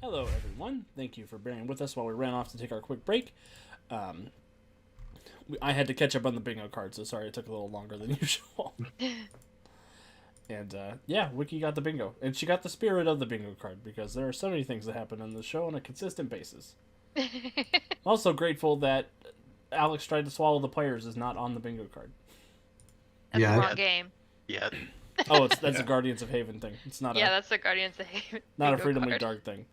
Hello, everyone. Thank you for bearing with us while we ran off to take our quick break. Um, I had to catch up on the bingo card, so sorry it took a little longer than usual. And yeah, Wiki got the bingo, and she got the spirit of the bingo card because there are so many things that happen in the show on a consistent basis. I'm also grateful that Alex tried to swallow the players is not on the bingo card. That's the Yeah. wrong game. Yeah. Oh, that's a Guardians of Haven thing. It's not Yeah, a that's the Guardians of Haven. not a bingo Freedom League card. Dark thing.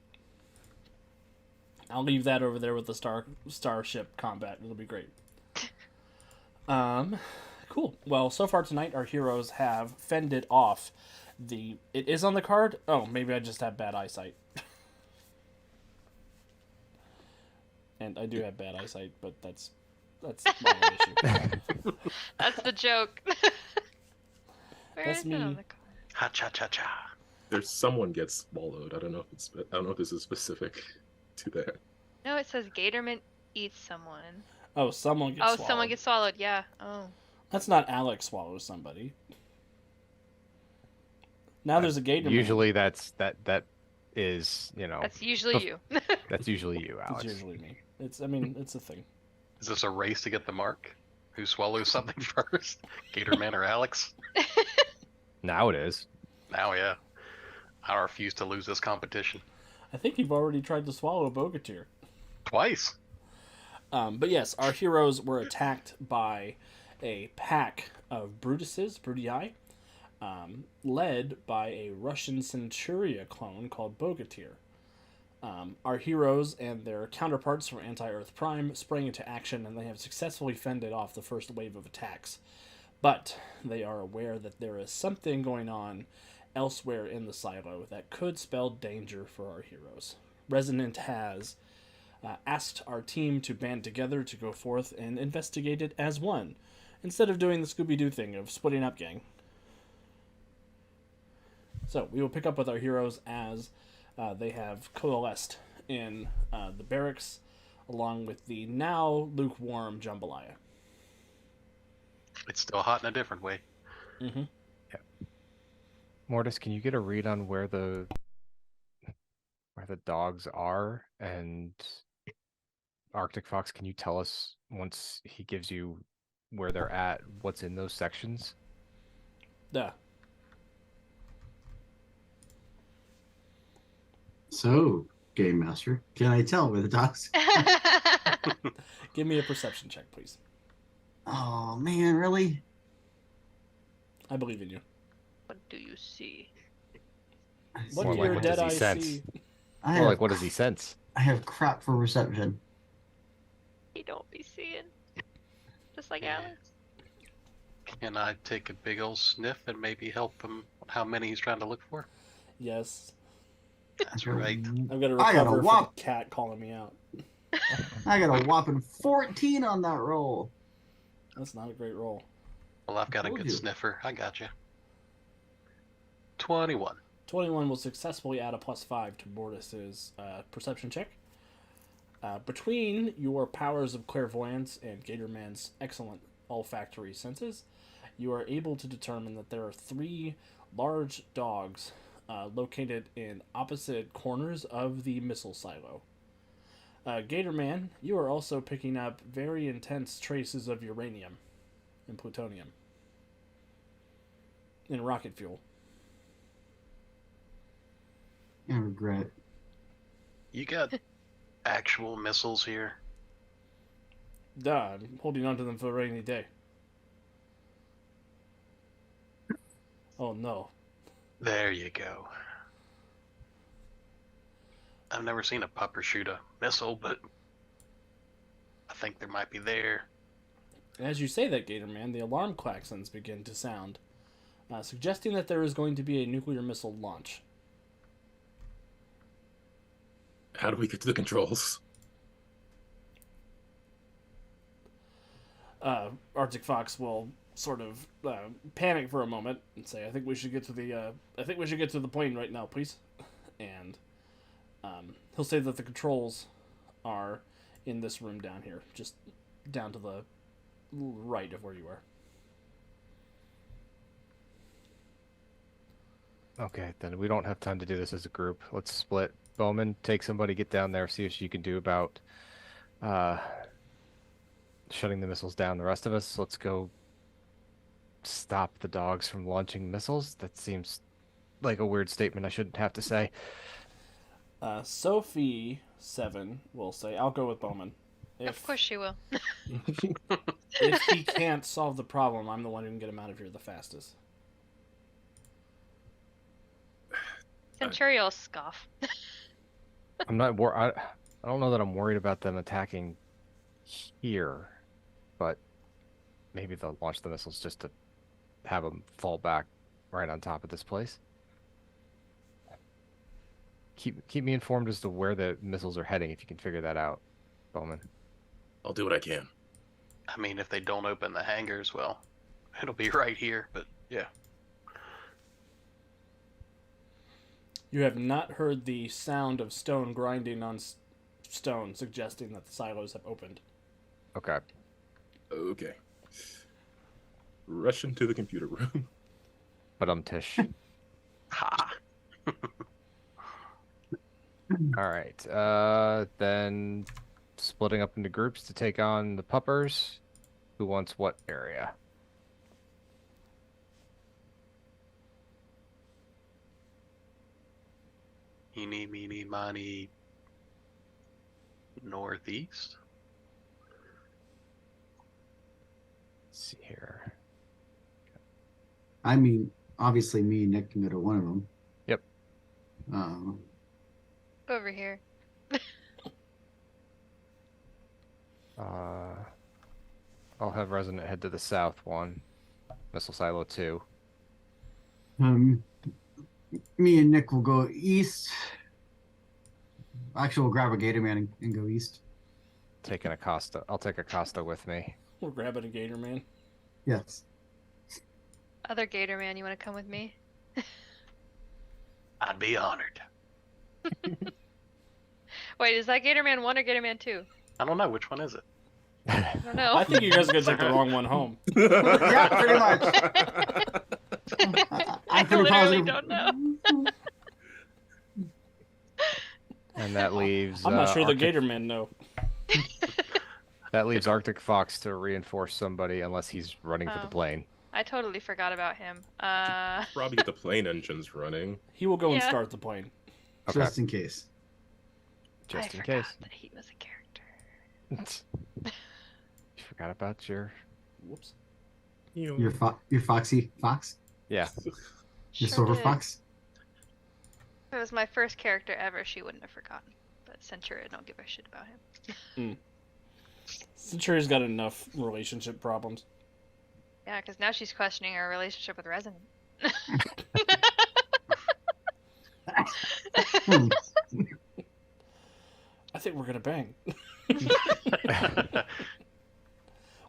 I'll leave that over there with the starship combat. It'll be great. Cool. Well, so far tonight, our heroes have fended off the. It is on the card. Oh, maybe I just have bad eyesight. And I do have bad eyesight, but that's my own issue. That's the joke. Where That's is me. it on the card? Ha cha cha cha. There's someone gets swallowed. I don't know if this is specific to that. No, it says Gatorman eats someone. Oh, someone gets. Oh, swallowed. someone gets swallowed. Yeah. Oh. That's not Alex swallows somebody. Now there's a gator. Usually that is, That's usually you. that's usually you, Alex. It's usually me. It's a thing. Is this a race to get the mark? Who swallows something first? Gatorman or Alex? Now it is. Now, yeah. I refuse to lose this competition. I think you've already tried to swallow a Bogatir. Twice. But yes, our heroes were attacked by a pack of Brutii, led by a Russian Centuria clone called Bogatir. Our heroes and their counterparts from Anti-Earth Prime sprang into action, and they have successfully fended off the first wave of attacks. But they are aware that there is something going on elsewhere in the silo that could spell danger for our heroes. Resonant has asked our team to band together to go forth and investigate it as one, instead of doing the Scooby-Doo thing of splitting up, gang. So we will pick up with our heroes as they have coalesced in the barracks, along with the now lukewarm jambalaya. It's still hot in a different way. Mm-hmm. Mortis, can you get a read on where the dogs are? And Arctic Fox, can you tell us once he gives you where they're at, what's in those sections? Yeah. So, Game Master, can I tell where the dogs? Give me a perception check, please. Oh man, really? I believe in you. What do you see? What More do like your what dead does he eyes sense? see? I Or have, like, what does he sense? I have crap for reception. He don't be seeing. Just like Yeah. Alex. Can I take a big old sniff and maybe help him how many he's trying to look for? Yes. That's right. I've got to I got a recover from whop. the cat calling me out. I got a whopping 14 on that roll. That's not a great roll. Well, I've got a Told good you. sniffer. I got you. 21. 21 will successfully add a +5 to Mortis's perception check. Between your powers of clairvoyance and Gatorman's excellent olfactory senses, you are able to determine that there are 3 large dogs located in opposite corners of the missile silo. Gatorman, you are also picking up very intense traces of uranium and plutonium in rocket fuel. I regret. You got actual missiles here? Duh, I'm holding on to them for a rainy day. Oh no. There you go. I've never seen a pupper shoot a missile, but I think there might be there. As you say that, Gatorman, the alarm klaxons begin to sound, suggesting that there is going to be a nuclear missile launch. How do we get to the controls? Arctic Fox will sort of panic for a moment and say, "I think we should get to the plane right now, please." And he'll say that the controls are in this room down here, just down to the right of where you are. Okay, then we don't have time to do this as a group. Let's split Bowman, take somebody, get down there, see what you can do about shutting the missiles down. The rest of us, let's go stop the dogs from launching missiles. That seems like a weird statement I shouldn't have to say. Sophie 7 will say, "I'll go with Bowman. Of course she will. If he can't solve the problem, I'm the one who can get him out of here the fastest." Centurion will scoff. I'm not I don't know that I'm worried about them attacking here, but maybe they'll launch the missiles just to have them fall back right on top of this place. Keep me informed as to where the missiles are heading if you can figure that out, Bowman. I'll do what I can. I mean, if they don't open the hangars, well, it'll be right here. But yeah, You have not heard the sound of stone grinding on stone, suggesting that the silos have opened. Okay. Okay. Rush into the computer room. But Tish. ha. All right. Then splitting up into groups to take on the puppers. Who wants what area? Eeny, meeny, miny. Northeast. Let's see here. I mean, obviously, me and Nick can go to one of them. Yep. Go over here. I'll have Resonant head to the south one. Missile Silo 2. Me and Nick will go east. Actually, we'll grab a Gator Man and go east. Taking Acosta. I'll take Acosta with me. We're grabbing a Gator Man. Yes. Other Gator Man, you want to come with me? I'd be honored. Wait, is that Gator Man 1 or Gator Man 2? I don't know, which one is it? I don't know. I think you guys are going to take the wrong one home. Yeah, pretty much. I pretty literally positive. don't know. And that leaves. I'm not sure the Arctic, Gator Men know. That leaves Arctic Fox to reinforce somebody unless he's running for the Oh. plane. I totally forgot about him. Probably get the plane engines running. He will go and Yeah. start the plane. Okay. Just in case. Just I in forgot case. that he was a character. You forgot about your. Whoops. Your Foxy Fox? Yeah. Your Sure Silver did. Fox? If it was my first character ever, she wouldn't have forgotten. But Centurion don't give a shit about him. Centuria's got enough relationship problems. Yeah, because now she's questioning her relationship with Resonant. Hmm. I think we're going to bang.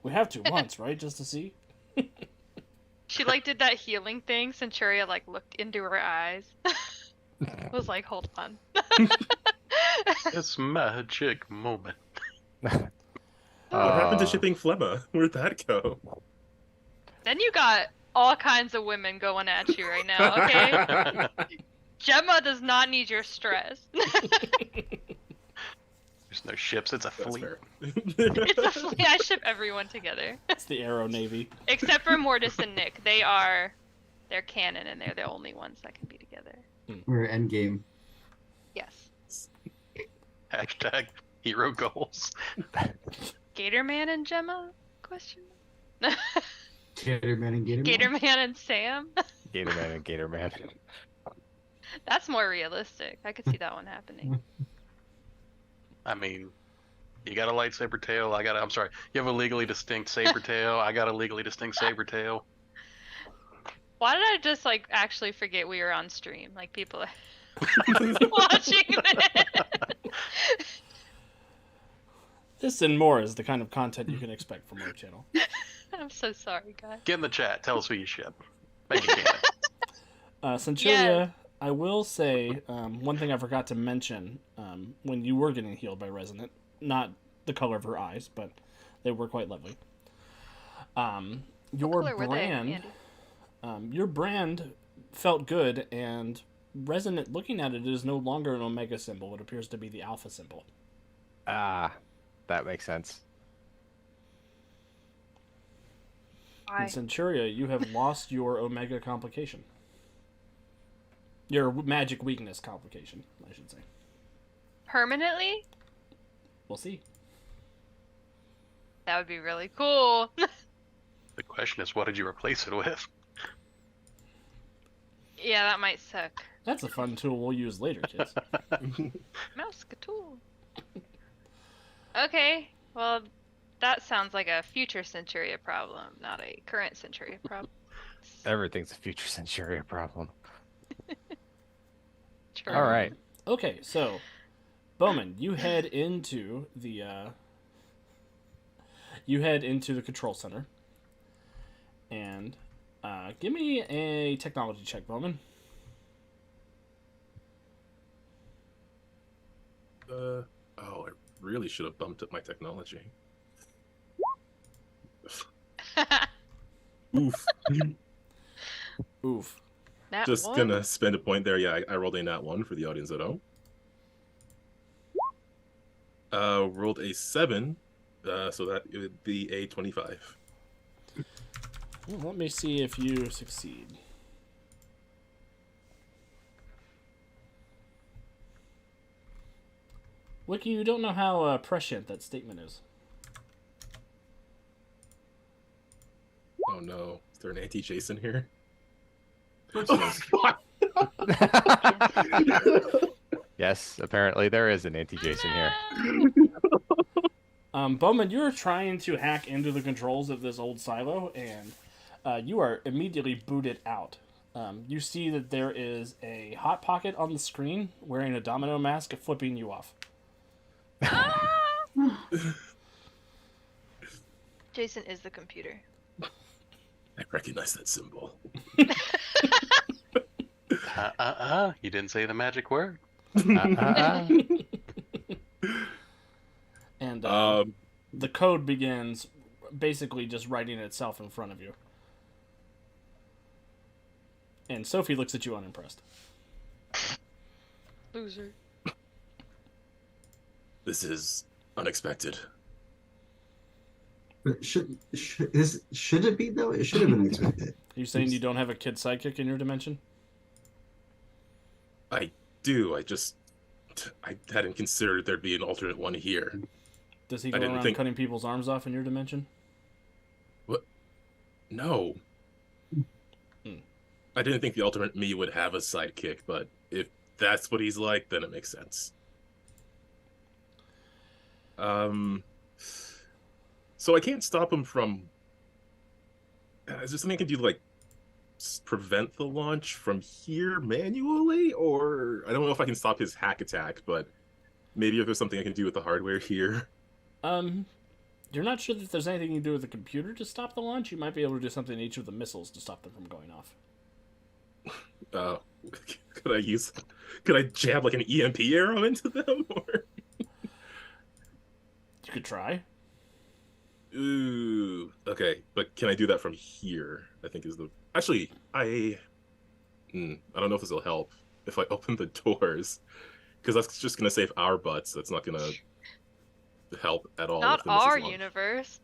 We have to once, right? Just to see? She like did that healing thing. Centuria like looked into her eyes. Was like, hold on. It's magic moment. What happened to Uh, shipping Phlegma? Where'd that go? Then you got all kinds of women going at you right now, okay? Gemma does not need your stress. There's no ships, it's a That's fleet. fair. It's a fleet. I ship everyone together. It's the Arrow Navy. Except for Mortis and Nick. They're canon and they're the only ones that can be together. We're endgame. Yes. Hashtag hero goals. Gator Man and Gemma? Question? Gator Man and Gator Man. Gator Man and Sam? Gator Man and Gator Man. That's more realistic. I could see that one happening. I mean, you got a lightsaber tail. I'm sorry. You have a legally distinct saber tail. I got a legally distinct saber tail. Why did I just like actually forget we were on stream? Like people are watching this. This and more is the kind of content you can expect from our channel. I'm so sorry, guys. Get in the chat. Tell us who you ship. Make it canon. Centuria, I will say one thing I forgot to mention when you were getting healed by Resonant, not the color of her eyes, but they were quite lovely. Your What color were they, brand, Andy? your brand felt good, and resonant looking at it, it is no longer an omega symbol. It appears to be the alpha symbol. Ah, that makes sense. In Why? Centuria, you have lost your omega complication. Your magic weakness complication, I should say. Permanently? We'll see. That would be really cool. The question is, what did you replace it with? Yeah, that might suck. That's a fun tool we'll use later, kids. Mouse tool. Okay, well, that sounds like a future Centuria problem, not a current Centuria problem. Everything's a future Centuria problem. True. All right. Okay, so Bowman, you head into the control center, and give me a technology check, Bowman. Oh, I really should have bumped up my technology. Oof. Oof. Nat Just one? gonna spend a point there. Yeah, I rolled a nat 1 for the audience at home. Rolled a 7, so that it would be a 25. Well, let me see if you succeed. Wiki, you don't know how prescient that statement is. Oh no, is there an anti-Jason here? Yes, apparently there is an anti-Jason here. Bowman, you're trying to hack into the controls of this old silo, and you are immediately booted out. You see that there is a hot pocket on the screen wearing a domino mask flipping you off. Jason is the computer. I recognize that symbol. You didn't say the magic word. And Um, the code begins basically just writing itself in front of you. And Sophie looks at you unimpressed. Loser. this is unexpected. But should it be though? It should have been expected. Are you saying you don't have a kid sidekick in your dimension? I do. I hadn't considered there'd be an alternate one here. Does he I go didn't around think- cutting people's arms off in your dimension? No. Hmm. I didn't think the alternate me would have a sidekick, but if that's what he's like, then it makes sense. So I can't stop him from. Is there something I can do to like prevent the launch from here manually, or I don't know if I can stop his hack attack, but maybe if there's something I can do with the hardware here. You're not sure that there's anything you can do with the computer to stop the launch. You might be able to do something to each of the missiles to stop them from going off. Could I jab like an EMP arrow into them, or? You could try. Ooh, okay, but can I do that from here? I think is the actually I don't know if this will help if I open the doors, because that's just gonna save our butts. That's not gonna help at all. Not if the missiles our launch. universe.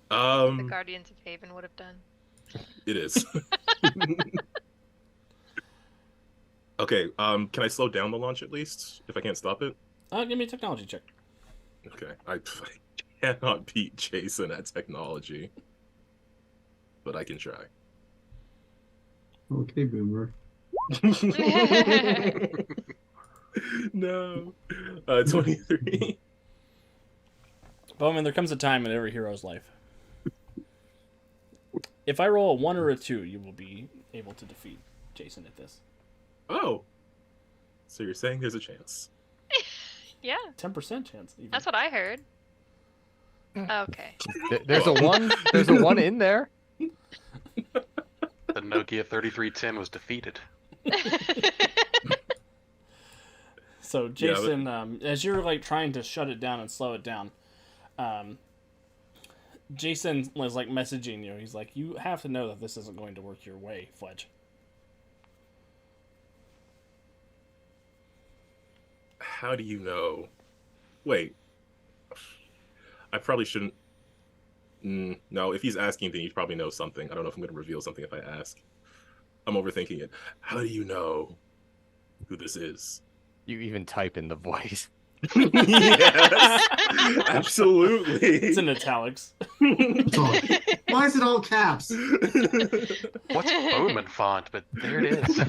No. The Guardians of Haven would have done. It is. Okay, can I slow down the launch at least if I can't stop it? Give me a technology check. Okay, I cannot beat Jason at technology, but I can try. Okay, boomer. No, 23. Bowman, there comes a time in every hero's life. If I roll a 1 or a 2, you will be able to defeat Jason at this. Oh, so you're saying there's a chance? Yeah, 10% chance. Even. that's what I heard. Okay. There's a one. There's a one in there. The Nokia 3310 was defeated. So Jason, as you're like trying to shut it down and slow it down, Jason was like messaging you. He's like, "You have to know that this isn't going to work your way, Fletch." How do you know? Wait, I probably shouldn't. No, if he's asking, then he probably knows something. I don't know if I'm going to reveal something if I ask. I'm overthinking it. How do you know who this is? You even type in the voice. Yes, absolutely. It's in italics. It's all- Why is it all caps? What's Bowman font? But there it is.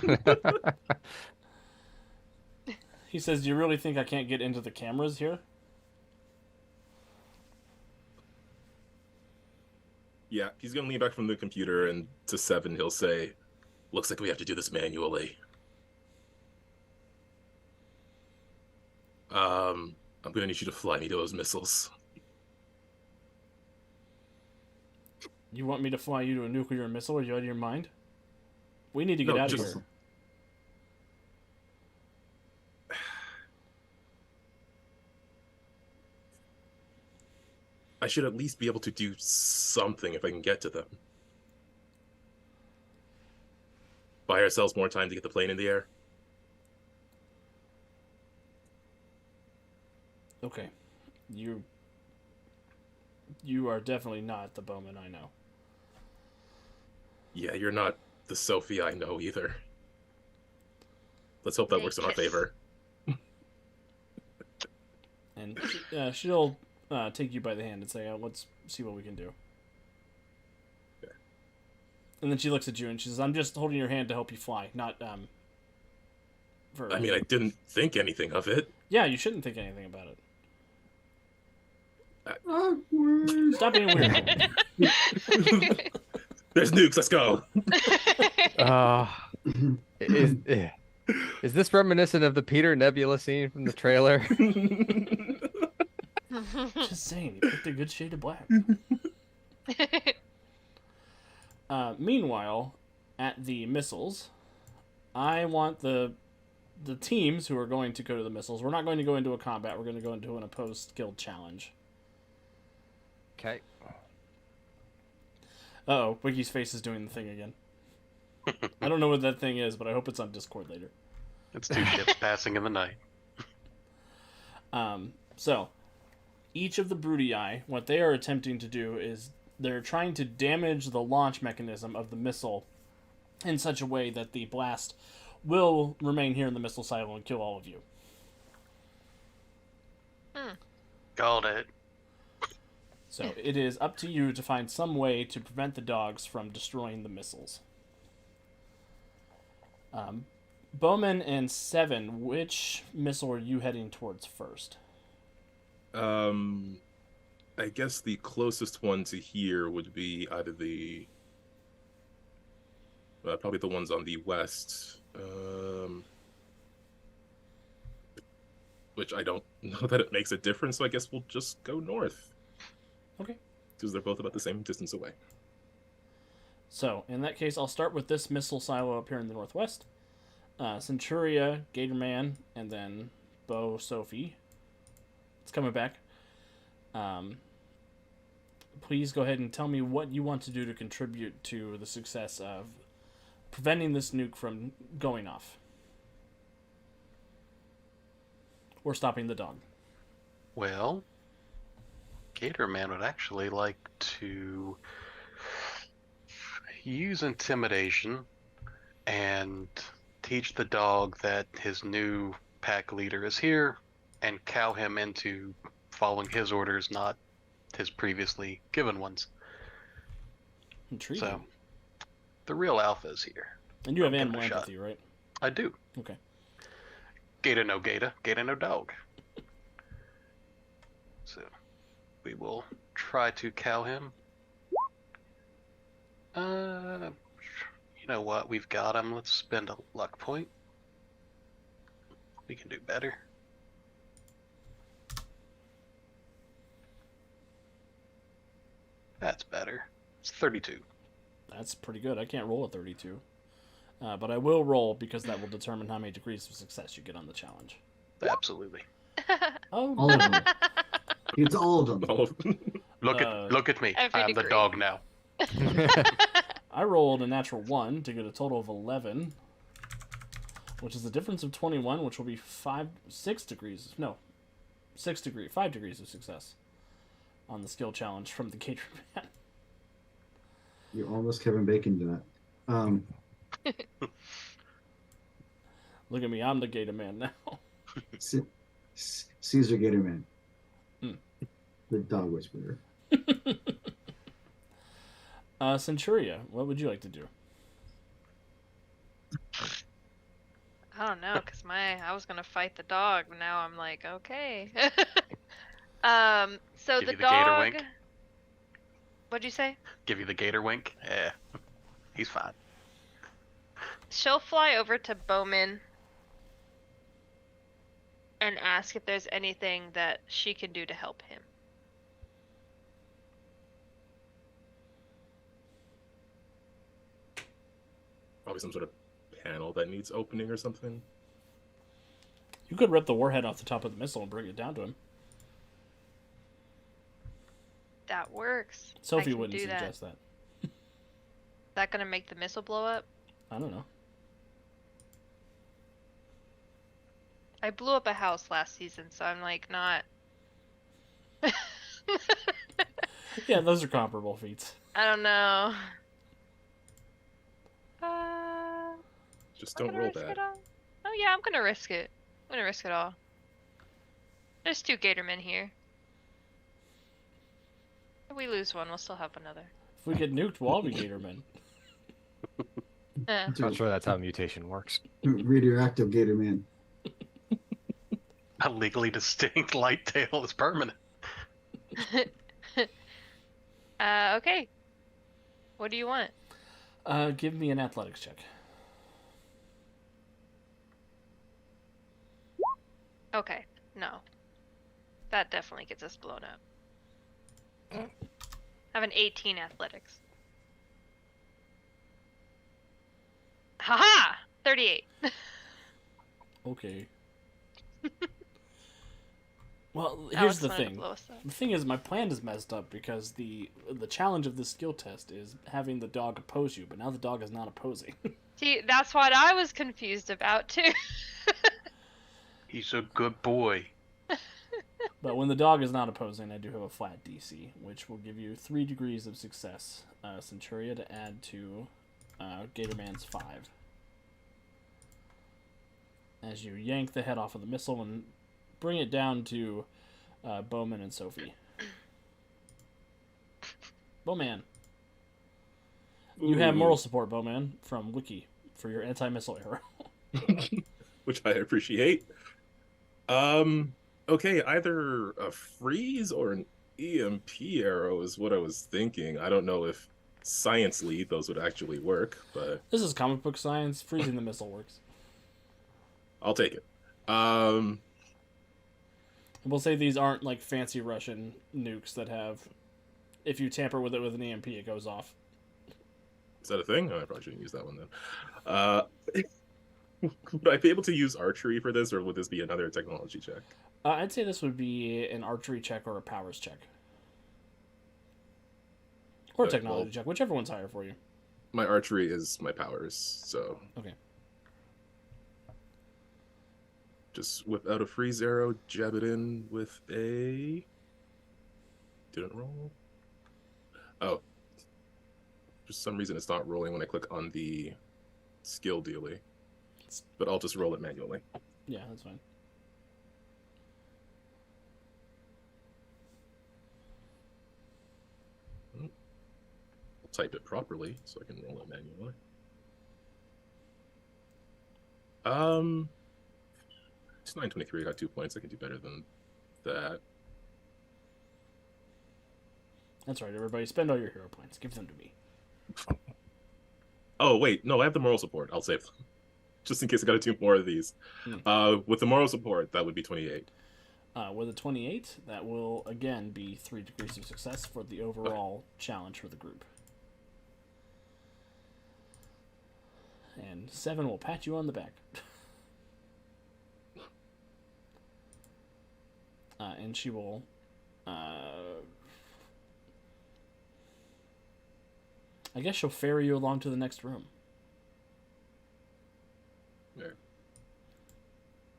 He says, "Do you really think I can't get into the cameras here?" Yeah, he's gonna lean back from the computer, and to Seven, he'll say, "Looks like we have to do this manually." I'm gonna need you to fly me to those missiles. You want me to fly you to a nuclear missile? Are you out of your mind? We need to get No, out of just- here. I should at least be able to do something if I can get to them. Buy ourselves more time to get the plane in the air. Okay. You are definitely not the Bowman I know. Yeah, you're not the Sophie I know either. Let's hope that They works in our kiss. favor. And she'll take you by the hand and say, let's see what we can do. Okay. And then she looks at you and she says, I'm just holding your hand to help you fly, not for... I mean, I didn't think anything of it. Yeah, you shouldn't think anything about it. Awkward. Stop being weird. There's nukes, let's go. Is this reminiscent of the Peter Nebula scene from the trailer? Just saying, you picked a good shade of black. Meanwhile, at the missiles, I want the teams who are going to go to the missiles. We're not going to go into a combat. We're going to go into an opposed guild challenge. Okay. Uh-oh, Wiki's face is doing the thing again. I don't know what that thing is, but I hope it's on Discord later. It's two ships passing in the night. So, each of the Broodii, what they are attempting to do is they're trying to damage the launch mechanism of the missile in such a way that the blast will remain here in the missile silo and kill all of you. Got it. So it is up to you to find some way to prevent the dogs from destroying the missiles. Bowman and Seven, which missile are you heading towards first? I guess the closest one to here would be either the... probably the ones on the west. Which I don't know that it makes a difference, so I guess we'll just go north. Okay. Because they're both about the same distance away. So, in that case, I'll start with this missile silo up here in the northwest. Centuria, Gatorman, and then Bo, Sophie. It's coming back. Please go ahead and tell me what you want to do to contribute to the success of preventing this nuke from going off. Or stopping the dog. Well, Gator Man would actually like to use intimidation and teach the dog that his new pack leader is here and cow him into following his orders, not his previously given ones. Intriguing. So, the real alpha is here. And you have give it animal a shot. empathy, right? I do. Okay. Gator no gator, gator no dog. So, we will try to cow him. You know what? We've got him. Let's spend a luck point. We can do better. That's better. It's 32. That's pretty good. I can't roll a 32. But I will roll because that will determine how many degrees of success you get on the challenge. Absolutely. Oh, All of them. It's all of them. All of them. Look at me. Every I'm the degree. dog now. I rolled a natural 1 to get a total of 11. which is the difference of 21, which will be 5 degrees of success on the skill challenge from the Gator Man. You're almost Kevin Bacon to that. Look at me, I'm the Gator Man now. Caesar Gatorman. Hmm. The dog whisperer. Centuria, what would you like to do? I don't know, cause I was gonna fight the dog, but now I'm like, okay. So Give the you the gator dog. wink? What'd you say? Give you the gator wink? Yeah. He's fine. She'll fly over to Bowman and ask if there's anything that she can do to help him. Probably some sort of panel that needs opening or something. You could rip the warhead off the top of the missile and bring it down to him. That works. I Sophie can wouldn't do that. suggest that. Is that gonna make the missile blow up? I don't know. I blew up a house last season, so I'm like not. Yeah, those are comparable feats. I don't know. Just I'm don't gonna roll risk bad. it all. Oh yeah, I'm gonna risk it. I'm gonna risk it all. There's 2 Gatormen here. If we lose one, we'll still have another. If we get nuked, we'll all be Gatormen. Not sure that's how mutation works. Radioactive Gatorman. A legally distinct light tail is permanent. Okay. What do you want? Give me an athletics check. Okay, no. That definitely gets us blown up. I have an 18 athletics. Haha! 38. Okay. Well, That here's was the fun to thing. blow us up. The thing is, my plan is messed up because the challenge of this skill test is having the dog oppose you, but now the dog is not opposing. See, that's what I was confused about too. He's a good boy. But when the dog is not opposing, I do have a flat DC, which will give you 3 degrees of success, Centuria, to add to Gatorman's 5. As you yank the head off of the missile and bring it down to Bowman and Sophie. Bowman. You have moral support, Bowman, from Wiki for your anti-missile arrow. Which I appreciate. Okay, either a freeze or an EMP arrow is what I was thinking. I don't know if science-ly those would actually work, but This is comic book science. Freezing the missile works. I'll take it. We'll say these aren't like fancy Russian nukes that have, if you tamper with it with an EMP, it goes off. Is that a thing? Oh, I probably shouldn't use that one then. Would I be able to use archery for this, or would this be another technology check? I'd say this would be an archery check or a powers check. Or a Okay, technology well- check, whichever one's higher for you. My archery is my powers, so Okay. just whip out a freeze arrow, jab it in with a... Didn't roll? Oh. For some reason it's not rolling when I click on the skill dealie. But I'll just roll it manually. Yeah, that's fine. I'll type it properly so I can roll it manually. It's 923. I got 2 points. I can do better than that. That's right, everybody. Spend all your hero points. Give them to me. Oh, wait. No, I have the moral support. I'll save them. Just in case I got to do more of these. With the moral support, that would be 28. With a 28, that will again be 3 degrees of success for the overall challenge for the group. And 7 will pat you on the back. And she will... I guess she'll ferry you along to the next room. Yeah.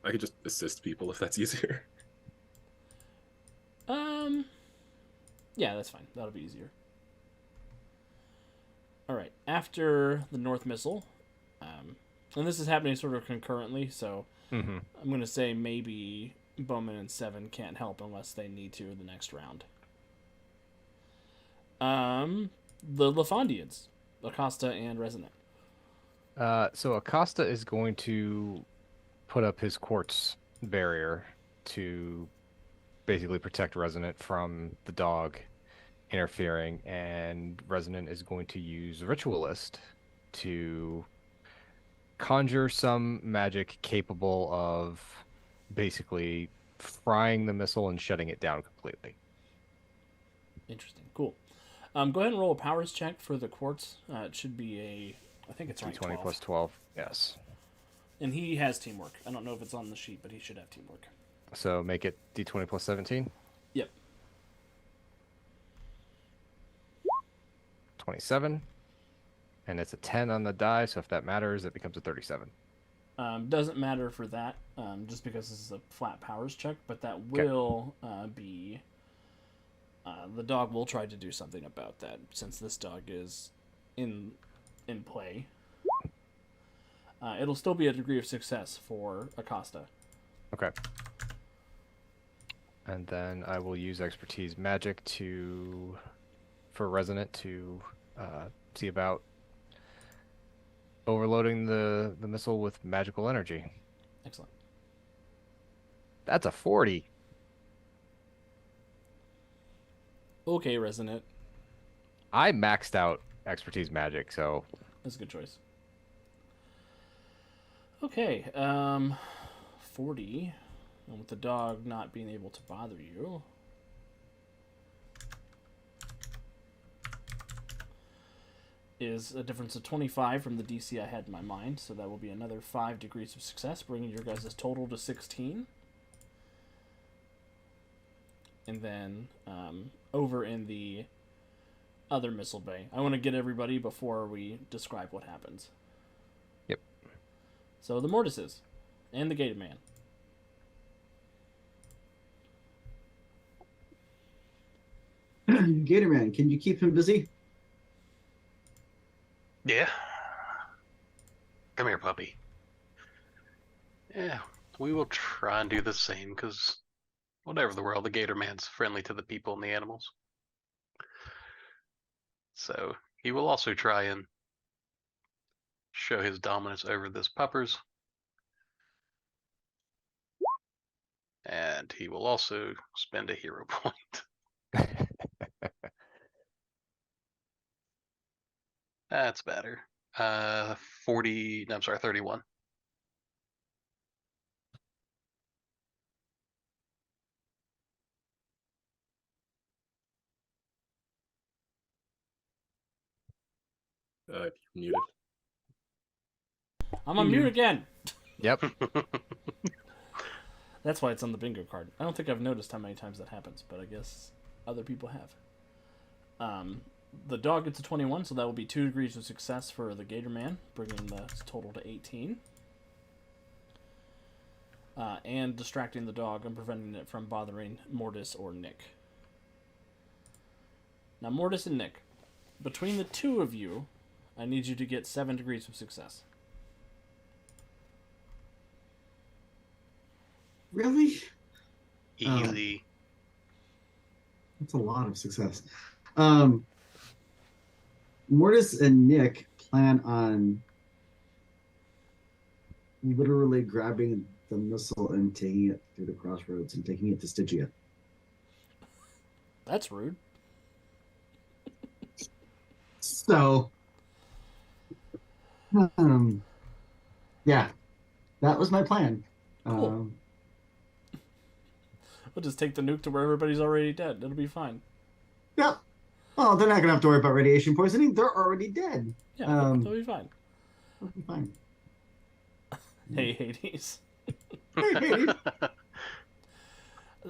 I could just assist people if that's easier. Yeah, that's fine. That'll be easier. All right. After the North Missile, and this is happening sort of concurrently, so Mm-hmm. I'm going to say maybe Bowman and Seven can't help unless they need to the next round. The Lafondians, Acosta and Resonant. So Acosta is going to put up his quartz barrier to basically protect Resonant from the dog interfering, and Resonant is going to use Ritualist to conjure some magic capable of basically frying the missile and shutting it down completely. Interesting. Cool. Go ahead and roll a powers check for the quartz. It should be I think it's rank 20 12. plus 12. Yes. And he has teamwork. I don't know if it's on the sheet, but he should have teamwork. So make it D20 plus 17. Yep. 27. And it's a 10 on the die, so if that matters, it becomes a 37. Doesn't matter for that, just because this is a flat powers check, but that will be... the dog will try to do something about that, since this dog is in play. It'll still be a degree of success for Acosta. Okay. And then I will use expertise magic for Resonant to see about overloading the missile with magical energy. Excellent. That's a 40. Okay, Resonant. I maxed out expertise magic, so That's a good choice. Okay, 40. And with the dog not being able to bother you... is a difference of 25 from the DC I had in my mind, so that will be another 5 degrees of success, bringing your guys' total to 16. And then over in the other missile bay, I want to get everybody before we describe what happens. Yep. So the Mortises and the Gated Man. Gatorman, can you keep him busy? Yeah. Come here, puppy. Yeah, we will try and do the same, because whatever the world, the Gator Man's friendly to the people and the animals. So he will also try and show his dominance over this puppers. And he will also spend a hero point. That's better. 40, no, I'm sorry, 31. Muted. I'm on mute again! Yep. That's why it's on the bingo card. I don't think I've noticed how many times that happens, but I guess other people have. The dog gets a 21, so that will be 2 degrees of success for the Gator Man, bringing the total to 18. And distracting the dog and preventing it from bothering Mortis or Nick. Now, Mortis and Nick, between the two of you, I need you to get 7 degrees of success. Really? Easy. That's a lot of success. Mortis and Nick plan on literally grabbing the missile and taking it through the crossroads and taking it to Stygia. That's rude. So, yeah, that was my plan. Cool. We'll just take the nuke to where everybody's already dead. It'll be fine. Yeah. Well, they're not gonna have to worry about radiation poisoning. They're already dead. Yeah, it'll be fine. It'll be fine. Hey, Hades. Hey, Hades.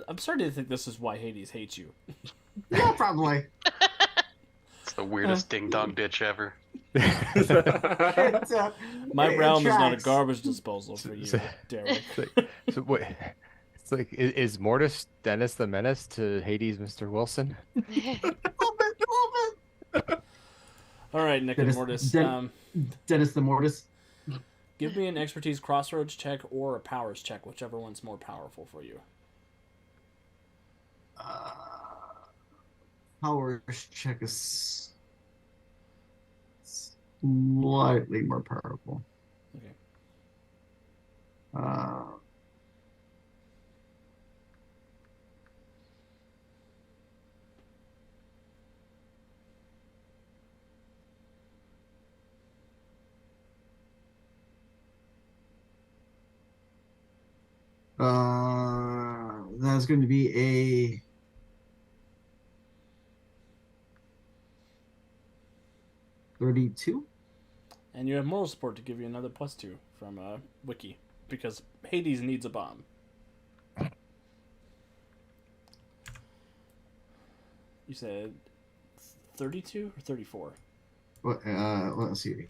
I'm starting to think this is why Hades hates you. Yeah, probably. It's the weirdest ding dong ditch ever. It, My it realm is not a tracks. garbage disposal for you, Derek. So wait, it's like is Mortis Dennis the Menace to Hades, Mr. Wilson? All right, Nick and Dennis, Mortis. Dennis the Mortis. Give me an expertise crossroads check or a powers check, whichever one's more powerful for you. Powers check is slightly more powerful. Okay. Uh, that's going to be a 32. And you have moral support to give you another +2 from Wiki, because Hades needs a bomb. You said 32 or 34? Let's see.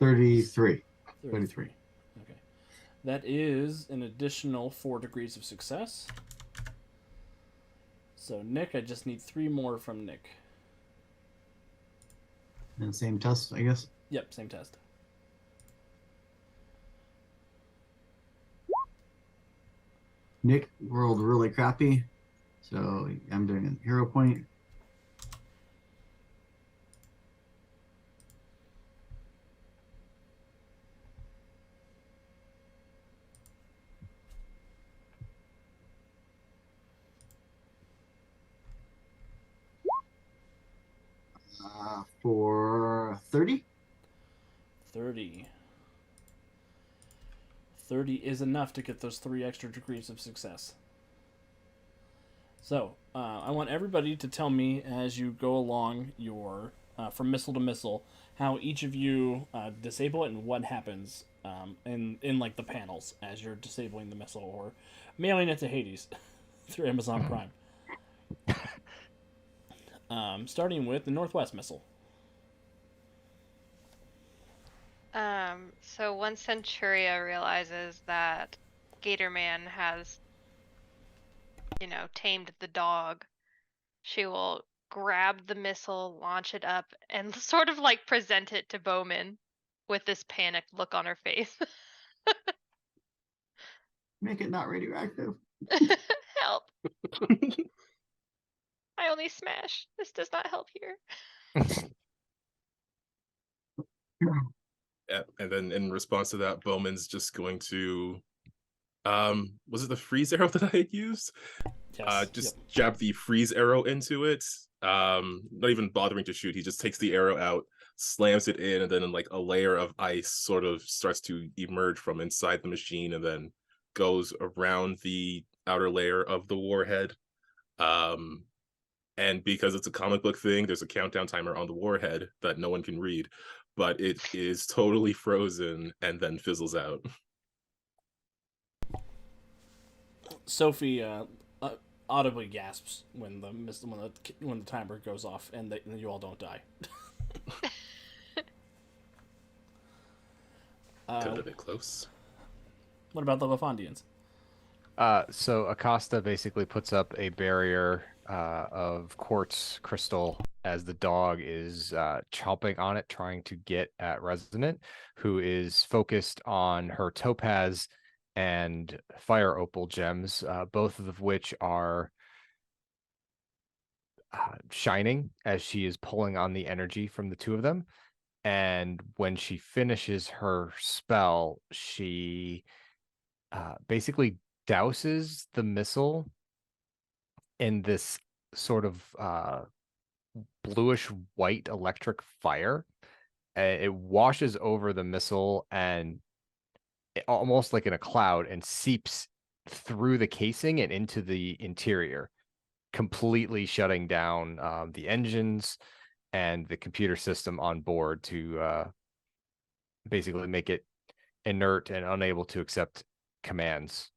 $33. 33. Okay. That is an additional 4 degrees of success. So, Nick, I just need 3 more from Nick. And same test, I guess. Yep, same test. Nick rolled really crappy, so I'm doing a hero point. For 30. 30. 30 is enough to get those 3 extra degrees of success. So, I want everybody to tell me as you go along your, from missile to missile, how each of you disable it and what happens in like the panels as you're disabling the missile or mailing it to Hades through Amazon Prime. Starting with the Northwest missile. So once Centuria realizes that Gator Man has, tamed the dog, she will grab the missile, launch it up, and sort of like present it to Bowman with this panicked look on her face. Make it not radioactive. Help! I only smash. This does not help here. Yeah, and then in response to that, Bowman's just going to was it the freeze arrow that I had used? Yes. Just jab the freeze arrow into it. Not even bothering to shoot. He just takes the arrow out, slams it in, and then like a layer of ice sort of starts to emerge from inside the machine and then goes around the outer layer of the warhead. And because it's a comic book thing, there's a countdown timer on the warhead that no one can read, but it is totally frozen and then fizzles out. Sophie audibly gasps when the timer goes off and you all don't die. Cut it a bit close. What about the Lafondians? So Acosta basically puts up a barrier of quartz crystal as the dog is chomping on it, trying to get at Resonant, who is focused on her topaz and fire opal gems, both of which are shining as she is pulling on the energy from the two of them. And when she finishes her spell, she basically douses the missile in this sort of bluish white electric fire. It washes over the missile and almost like in a cloud and seeps through the casing and into the interior, completely shutting down the engines and the computer system on board to basically make it inert and unable to accept commands.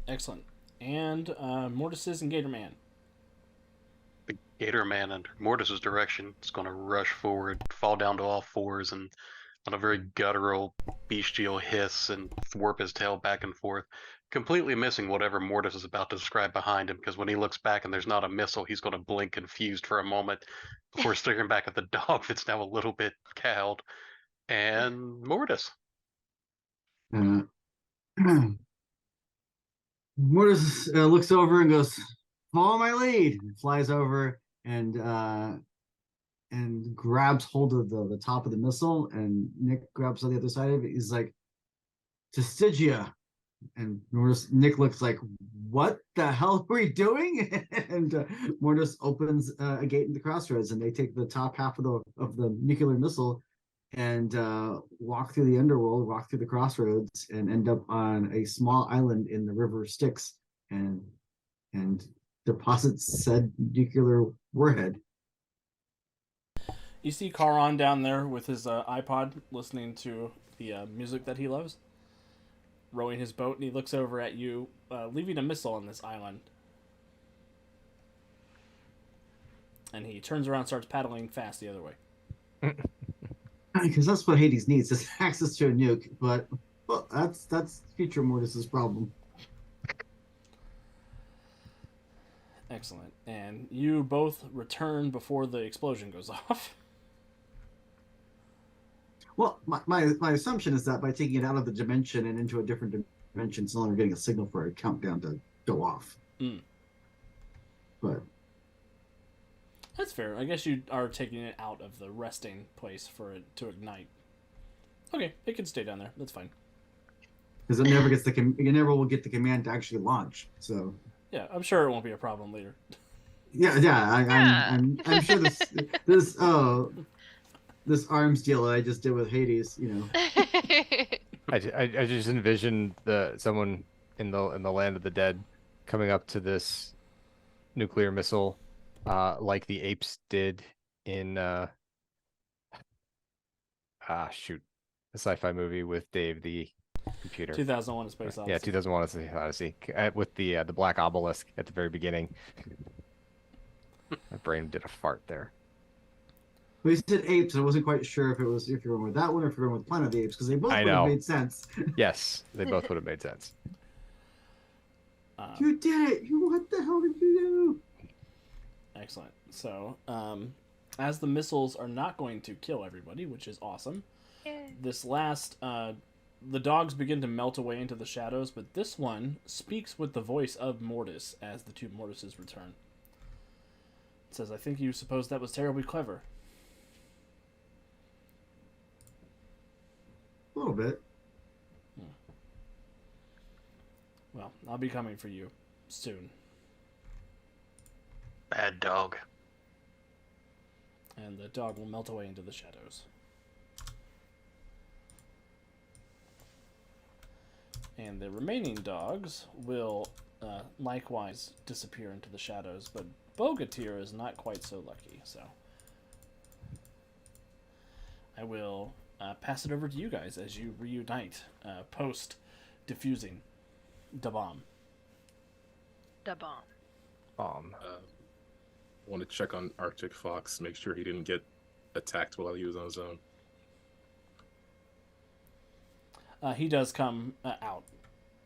Excellent. And Mortises and Gator Man. The Gator Man, under Mortis's direction, is going to rush forward, fall down to all fours, and on a very guttural, bestial hiss and warp his tail back and forth, completely missing whatever Mortis is about to describe behind him, because when he looks back and there's not a missile, he's going to blink confused for a moment before staring back at the dog that's now a little bit cowed. And Mortis. Uh, Mortis looks over and goes, "Follow my lead." And flies over and grabs hold of the top of the missile, and Nick grabs on the other side of it. He's like, "To Stygia." And Nick looks like, "What the hell are we doing?" And Mortis opens a gate in the crossroads, and they take the top half of the nuclear missile and walk through the underworld, walk through the crossroads, and end up on a small island in the river Styx, and deposit said nuclear warhead. You see Charon down there with his iPod listening to the music that he loves, rowing his boat, and he looks over at you, leaving a missile on this island. And he turns around and starts paddling fast the other way. Because that's what Hades needs, is access to a nuke. But well, that's future Mortis's problem. Excellent. And you both return before the explosion goes off. Well, my assumption is that by taking it out of the dimension and into a different dimension, it's no longer getting a signal for a countdown to go off. Mm. But That's fair. I guess you are taking it out of the resting place for it to ignite. Okay, it can stay down there. That's fine. because it never gets it never will get the command to actually launch. So Yeah, I'm sure it won't be a problem later. I'm sure this arms deal that I just did with Hades, I just envision someone in the land of the dead coming up to this nuclear missile, like the apes did in the sci-fi movie with Dave the computer. 2001: A Space Odyssey. Yeah, 2001: A Space Odyssey, with the black obelisk at the very beginning. My brain did a fart there. Well, you said apes. I wasn't quite sure if you're going with that one or if you're going with Planet of the Apes, because they both would have made sense. Yes, they both would have made sense. You did it! What the hell did you do? Excellent. So, as the missiles are not going to kill everybody, which is awesome, this last, the dogs begin to melt away into the shadows, but this one speaks with the voice of Mortis as the two Mortises return. It says, "I think you suppose that was terribly clever." A little bit. Well, I'll be coming for you soon. Bad dog. And the dog will melt away into the shadows. And the remaining dogs will likewise disappear into the shadows, but Bogatir is not quite so lucky, so I will pass it over to you guys as you reunite post-diffusing the bomb. Da bomb. Want to check on Arctic Fox, make sure he didn't get attacked while he was on his own. He does come out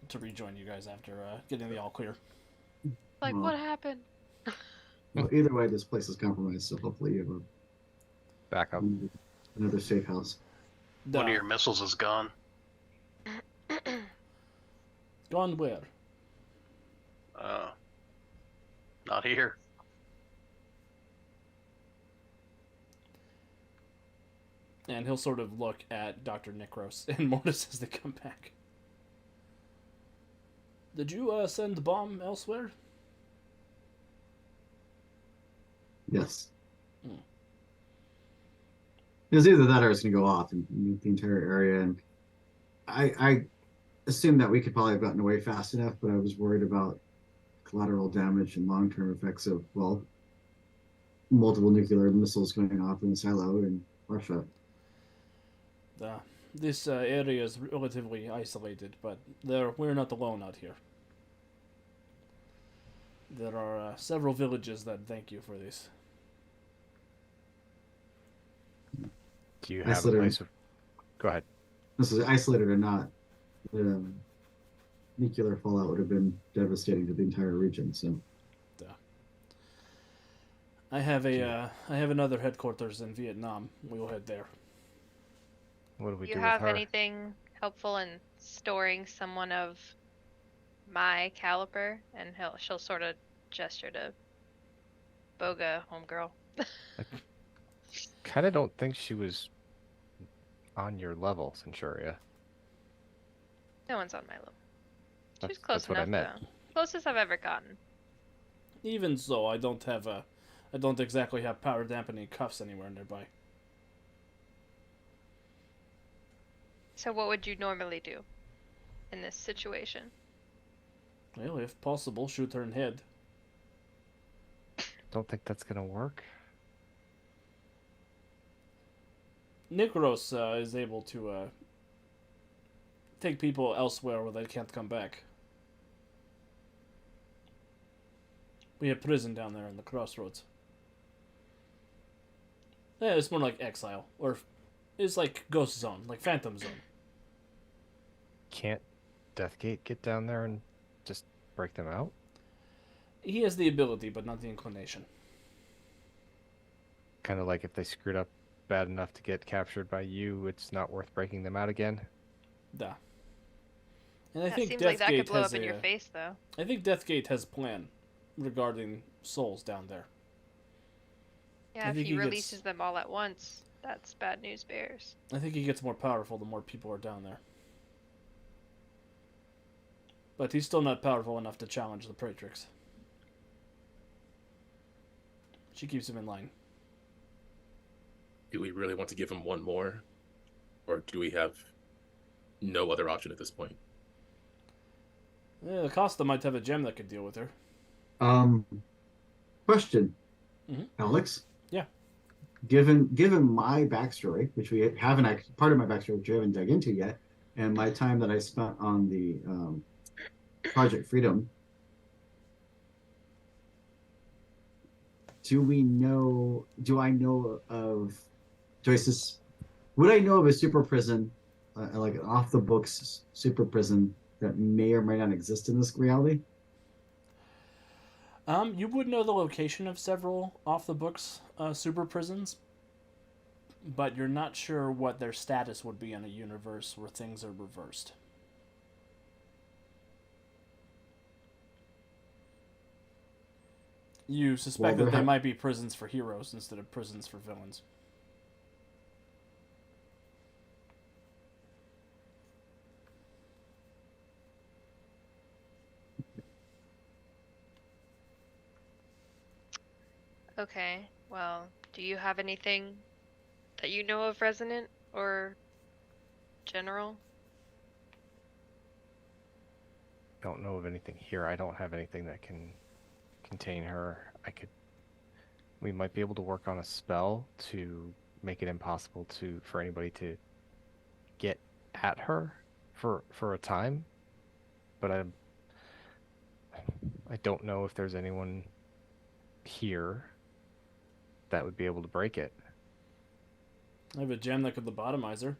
to rejoin you guys after getting the all clear. Like, what happened? Well, either way, this place is compromised, so hopefully you have Back up. another safe house. One of your missiles is gone. Gone where? Not here. And he'll sort of look at Dr. Nikros and Mortis as they come back. Did you send the bomb elsewhere? Yes. It was either that or it's going to go off and nuke the entire area. And I assumed that we could probably have gotten away fast enough, but I was worried about collateral damage and long-term effects of, well, multiple nuclear missiles going off in the silo in Russia. This area is relatively isolated, but we're not alone out here. There are several villages that thank you for this. Do you have a Isolated. place of... Go ahead. This is isolated or not. The nuclear fallout would have been devastating to the entire region. So I have another headquarters in Vietnam. We will head there. What do we You do have with her? anything helpful in storing someone of my caliber? And she'll sort of gesture to Boga, homegirl. Kind of don't think she was on your level, Centuria. No one's on my level. She was That's- close that's what I enough, meant. though. Closest I've ever gotten. Even so, I don't exactly have power dampening cuffs anywhere nearby. So what would you normally do in this situation? Well, if possible, shoot her in head. Don't think that's gonna work. Nikros is able to take people elsewhere where they can't come back. We have prison down there in the crossroads. Yeah, it's more like exile, or it's like ghost zone, like phantom zone. Can't Deathgate get down there and just break them out? He has the ability, but not the inclination. Kind of like if they screwed up bad enough to get captured by you, it's not worth breaking them out again. Da. And I That think seems like that could Deathgate blow has up in your face, though. I think Deathgate has plan regarding souls down there. Yeah, I if think he he gets- releases them all at once, that's bad news bears. I think he gets more powerful the more people are down there. But he's still not powerful enough to challenge the Praetrix. She keeps him in line. Do we really want to give him one more? Or do we have no other option at this point? The Costa might have a gem that could deal with her. Question, Mhm. Alex. Yeah. Given my backstory, which we haven't actually, part of my backstory which we haven't dug into yet, and my time that I spent on the Project Freedom, do I know of Joyce's? Would I know of a super prison, like an off the books super prison that may or may not exist in this reality? You would know the location of several off the books super prisons, but you're not sure what their status would be in a universe where things are reversed. You suspect Well, that they might be prisons for heroes instead of prisons for villains. Okay, well, do you have anything that you know of Resonant or General? Don't know of anything here. I don't have anything that can contain her. We might be able to work on a spell to make it impossible for anybody to get at her for a time. But I don't know if there's anyone here that would be able to break it. I have a gem that could lobotomize her.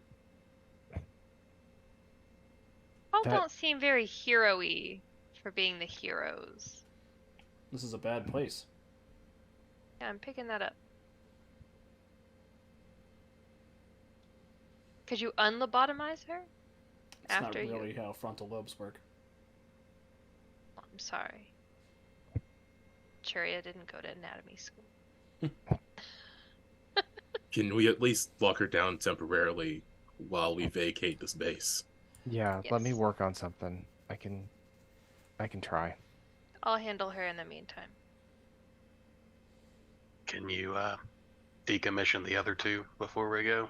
All That- don't seem very hero-y for being the heroes. This is a bad place. Yeah, I'm picking that up. Could you unlobotomize her? It's not After you- really how frontal lobes work. Oh, I'm sorry. Churia didn't go to anatomy school. Can we at least lock her down temporarily while we vacate this base? Yeah, let me Yes. work on something. I can try. I'll handle her in the meantime. Can you decommission the other two before we go?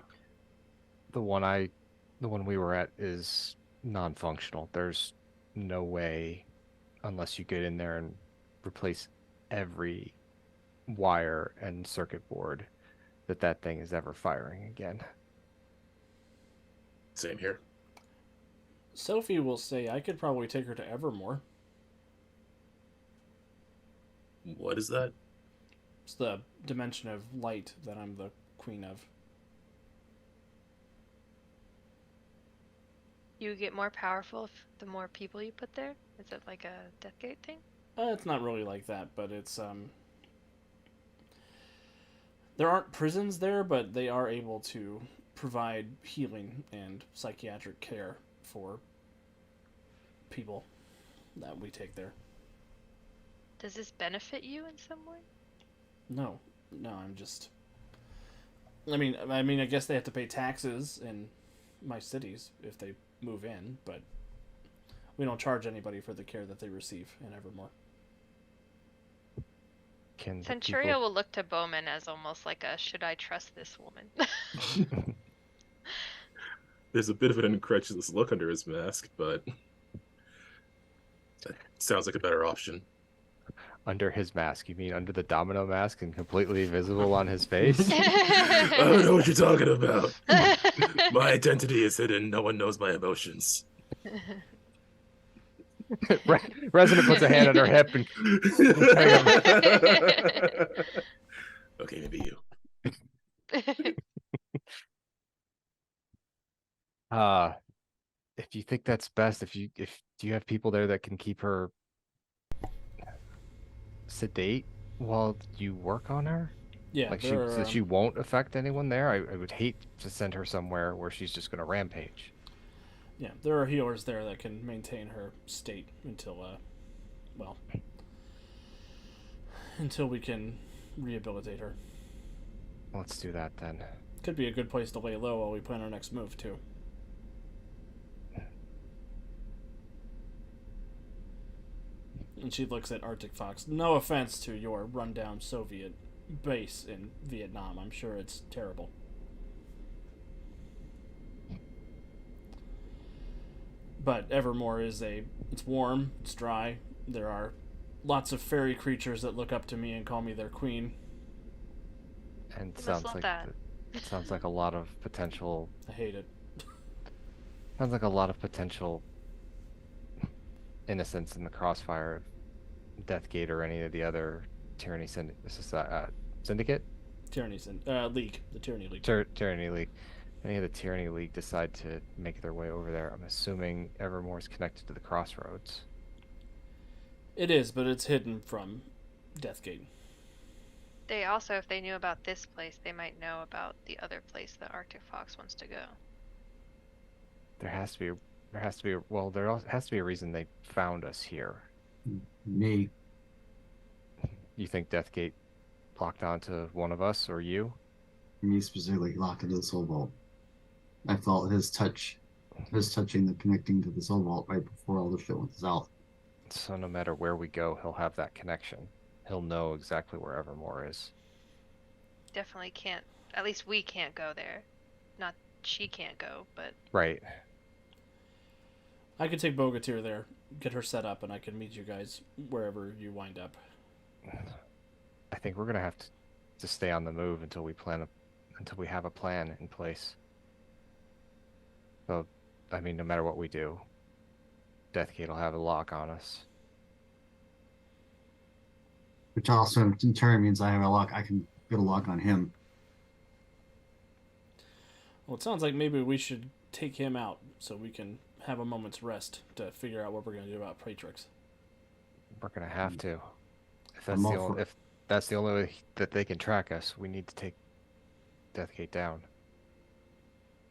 The one we were at is non-functional. There's no way, unless you get in there and replace every wire and circuit board, that thing is ever firing again. Same here. Sophie will say I could probably take her to Evermore. What is that? It's the dimension of light that I'm the queen of. You get more powerful if the more people you put there? Is it like a Death Gate thing? It's not really like that, but it's there aren't prisons there, but they are able to provide healing and psychiatric care for people that we take there. Does this benefit you in some way? No, I'm just. I mean, I guess they have to pay taxes in my cities if they move in, but we don't charge anybody for the care that they receive in Evermore. Can the Centuria people... will look to Bowman as almost like a should I trust this woman? There's a bit of an incredulous look under his mask, but that sounds like a better option. Under his mask? You mean under the domino mask and completely visible on his face? I don't know what you're talking about. My identity is hidden. No one knows my emotions. Resident puts a hand on her hip and Okay, maybe you. if you think that's best, if do you have people there that can keep her sedate while you work on her? Yeah, Like there so are, she won't affect anyone there? I would hate to send her somewhere where she's just gonna rampage. yeah, there are healers there that can maintain her state until well, until we can rehabilitate her. Let's do that then. Could be a good place to lay low while we plan our next move too. And she looks at Arctic Fox. No offense to your rundown Soviet base in Vietnam. I'm sure it's terrible. But Evermore is it's warm, it's dry. There are lots of fairy creatures that look up to me and call me their queen. And You must sounds love like that. sounds like a lot of potential. I hate it. Sounds like a lot of potential innocence in the crossfire of Deathgate or any of the other tyranny syndicate. League. The Tyranny League. Tyranny League. Any of the Tyranny League decide to make their way over there. I'm assuming Evermore is connected to the crossroads. It is, but it's hidden from Deathgate. They also, if they knew about this place, they might know about the other place that Arctic Fox wants to go. There has to be a reason they found us here. Me. You think Deathgate locked onto one of us or you? Me specifically locked into the soul vault. I felt his touching the connecting to the soul vault right before all the shit went south. So no matter where we go, he'll have that connection. He'll know exactly where Evermore is. Definitely can't, at least we can't go there. Not she can't go, but Right. I could take Bogatyr there, get her set up, and I can meet you guys wherever you wind up. I think we're gonna have to stay on the move until we have a plan in place. So, I mean, no matter what we do, Deathgate will have a lock on us. Which also in turn means I have a lock. I can get a lock on him. Well, it sounds like maybe we should take him out so we can have a moment's rest to figure out what we're going to do about Praetrix. We're gonna have to. If I'm that's all for- if that's the only way that they can track us, we need to take Deathgate down.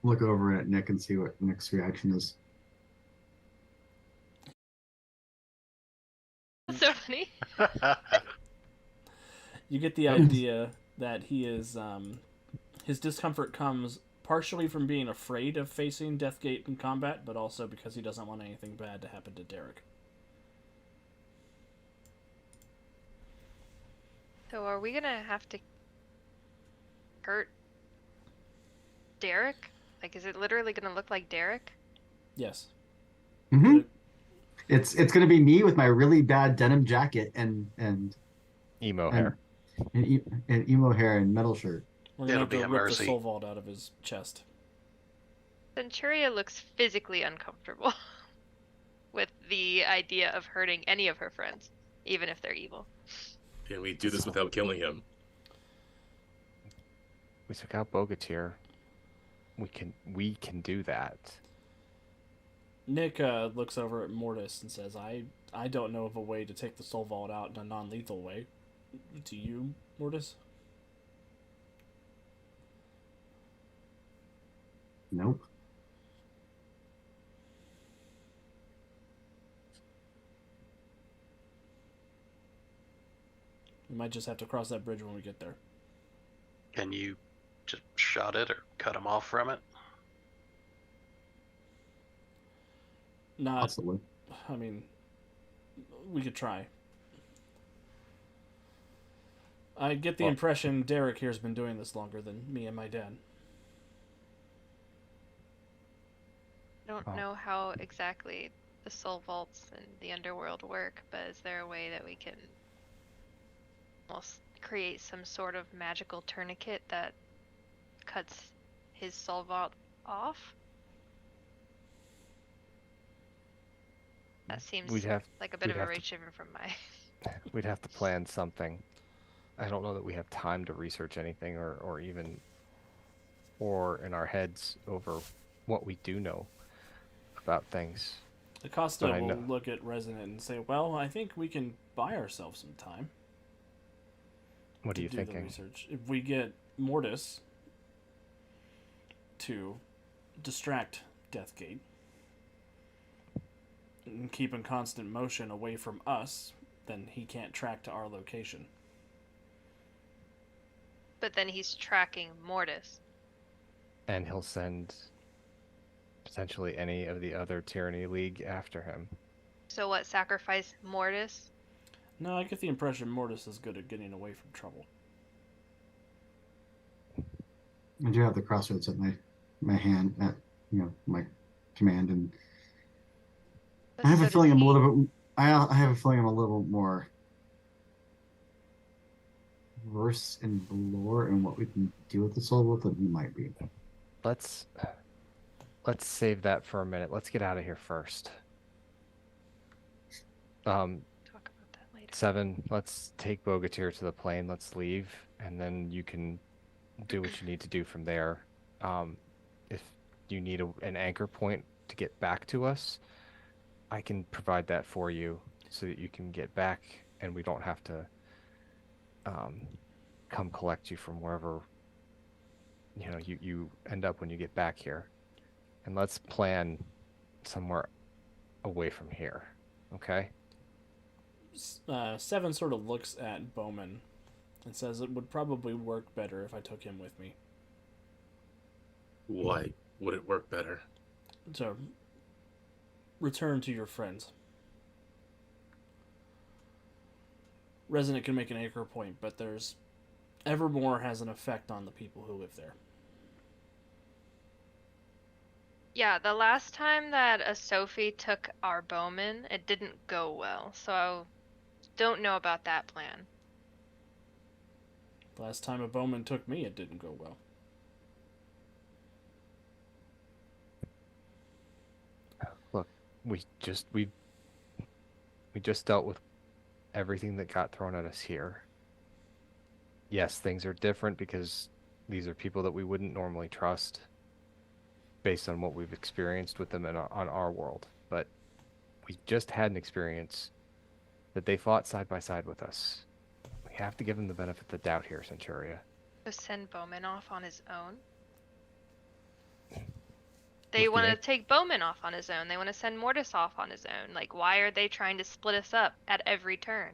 Look over at Nick and see what Nick's reaction is. that's so funny. You get the idea that he is his discomfort comes partially from being afraid of facing Deathgate in combat, but also because he doesn't want anything bad to happen to Derek. So are we gonna have to hurt Derek? Like, is it literally gonna look like Derek? Yes. Mm-hmm. It's gonna be me with my really bad denim jacket and Emo hair. and emo hair and metal shirt. We're It'll going be to a rip the mercy. soul vault out of his chest. Centuria looks physically uncomfortable with the idea of hurting any of her friends, even if they're evil. Can we do this without killing him? We took out Bogatyr. We can do that. Nick looks over at Mortis and says, I don't know of a way to take the Soul Vault out in a non-lethal way. Do you, Mortis? Nope. We might just have to cross that bridge when we get there. Can you just shut it or cut him off from it? Not, Possibly. I mean, we could try. I get the impression Derek here's been doing this longer than me and my dad. I don't know how exactly the soul vaults and the underworld work, but is there a way that we can almost create some sort of magical tourniquet that cuts his soul vault off? That seems like a bit of a reach even from my... We'd have to plan something. I don't know that we have time to research anything or even in our heads over what we do know about things. Acosta will look at Resonant and say, well, I think we can buy ourselves some time. What are you do thinking? The research. If we get Mortis to distract Deathgate and keep in constant motion away from us, then he can't track to our location. But then he's tracking Mortis. And he'll send potentially any of the other Tyranny League after him. So what, sacrifice Mortis? No, I get the impression Mortis is good at getting away from trouble. I do have the crossroads at my hand, at my command, and But I have so a feeling does I'm a he. little bit. I have a feeling I'm a little more versed in lore and what we can do with the soul vault than he might be. Let's save that for a minute. Let's get out of here first. Talk about that later. 7, let's take Bogatyr to the plane. Let's leave, and then you can do what you need to do from there. If you need an anchor point to get back to us, I can provide that for you so that you can get back, and we don't have to come collect you from wherever you end up when you get back here. And let's plan somewhere away from here, okay? 7 sort of looks at Bowman and says it would probably work better if I took him with me. Why would it work better? To return to your friends. Resonant can make an anchor point, but Evermore has an effect on the people who live there. Yeah, the last time that a Sophie took our Bowman, it didn't go well, so I don't know about that plan. The last time a Bowman took me, it didn't go well. Look, we just dealt with everything that got thrown at us here. Yes, things are different because these are people that we wouldn't normally trust based on what we've experienced with them on our world. But we just had an experience that they fought side by side with us. We have to give them the benefit of the doubt here, Centuria. So send Bowman off on his own? They want to take Bowman off on his own. They want to send Mortis off on his own. Like, why are they trying to split us up at every turn?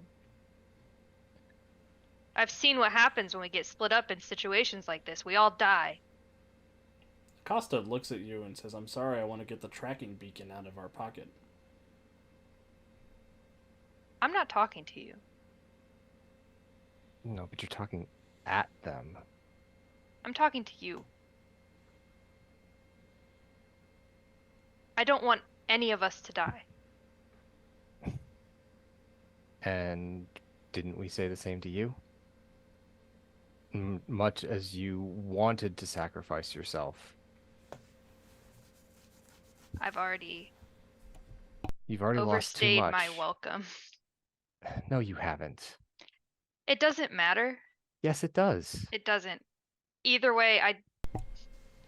I've seen what happens when we get split up in situations like this. We all die. Costa looks at you and says, I'm sorry, I want to get the tracking beacon out of our pocket. I'm not talking to you. No, but you're talking at them. I'm talking to you. I don't want any of us to die. And didn't we say the same to you? Much as you wanted to sacrifice yourself. You've already lost too overstayed much. my welcome. No, you haven't. It doesn't matter. Yes, it does. It doesn't. Either way,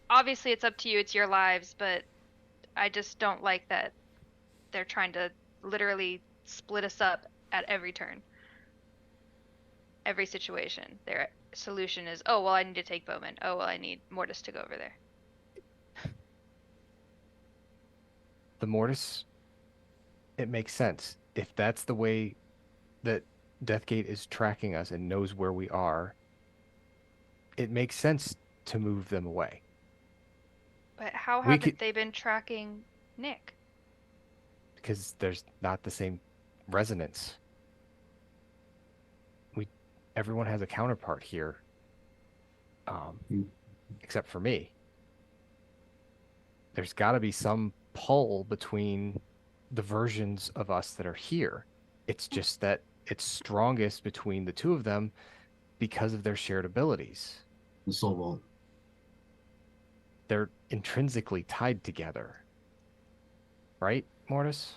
obviously it's up to you. It's your lives, but I just don't like that they're trying to literally split us up at every turn. Every situation. Their solution is, oh well, I need to take Bowman. Oh well, I need Mortis to go over there. The Mortis, it makes sense. If that's the way that Deathgate is tracking us and knows where we are, it makes sense to move them away. But how We haven't could, they been tracking Nick? because there's not the same resonance. Everyone has a counterpart here, Mm. except for me. There's got to be some pull between the versions of us that are here. It's just that it's strongest between the two of them because of their shared abilities. The soul vault. They're intrinsically tied together. Right, Mortis?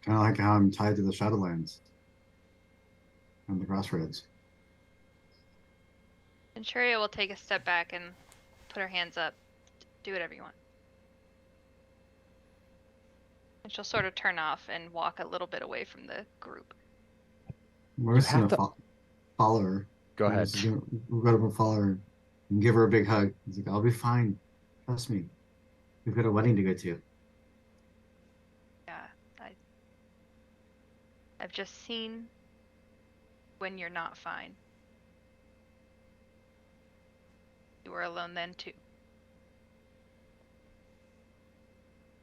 Kind of like how I'm tied to the Shadowlands and the Crossroads. Venturia will take a step back and put her hands up. Do whatever you want. And she'll sort of turn off and walk a little bit away from the group. We're just have gonna to- follow her. Go We're ahead. just gonna- We've got to follow her and give her a big hug. He's like, I'll be fine. Trust me. We've got a wedding to go to. Yeah, I've just seen when you're not fine. You were alone then too.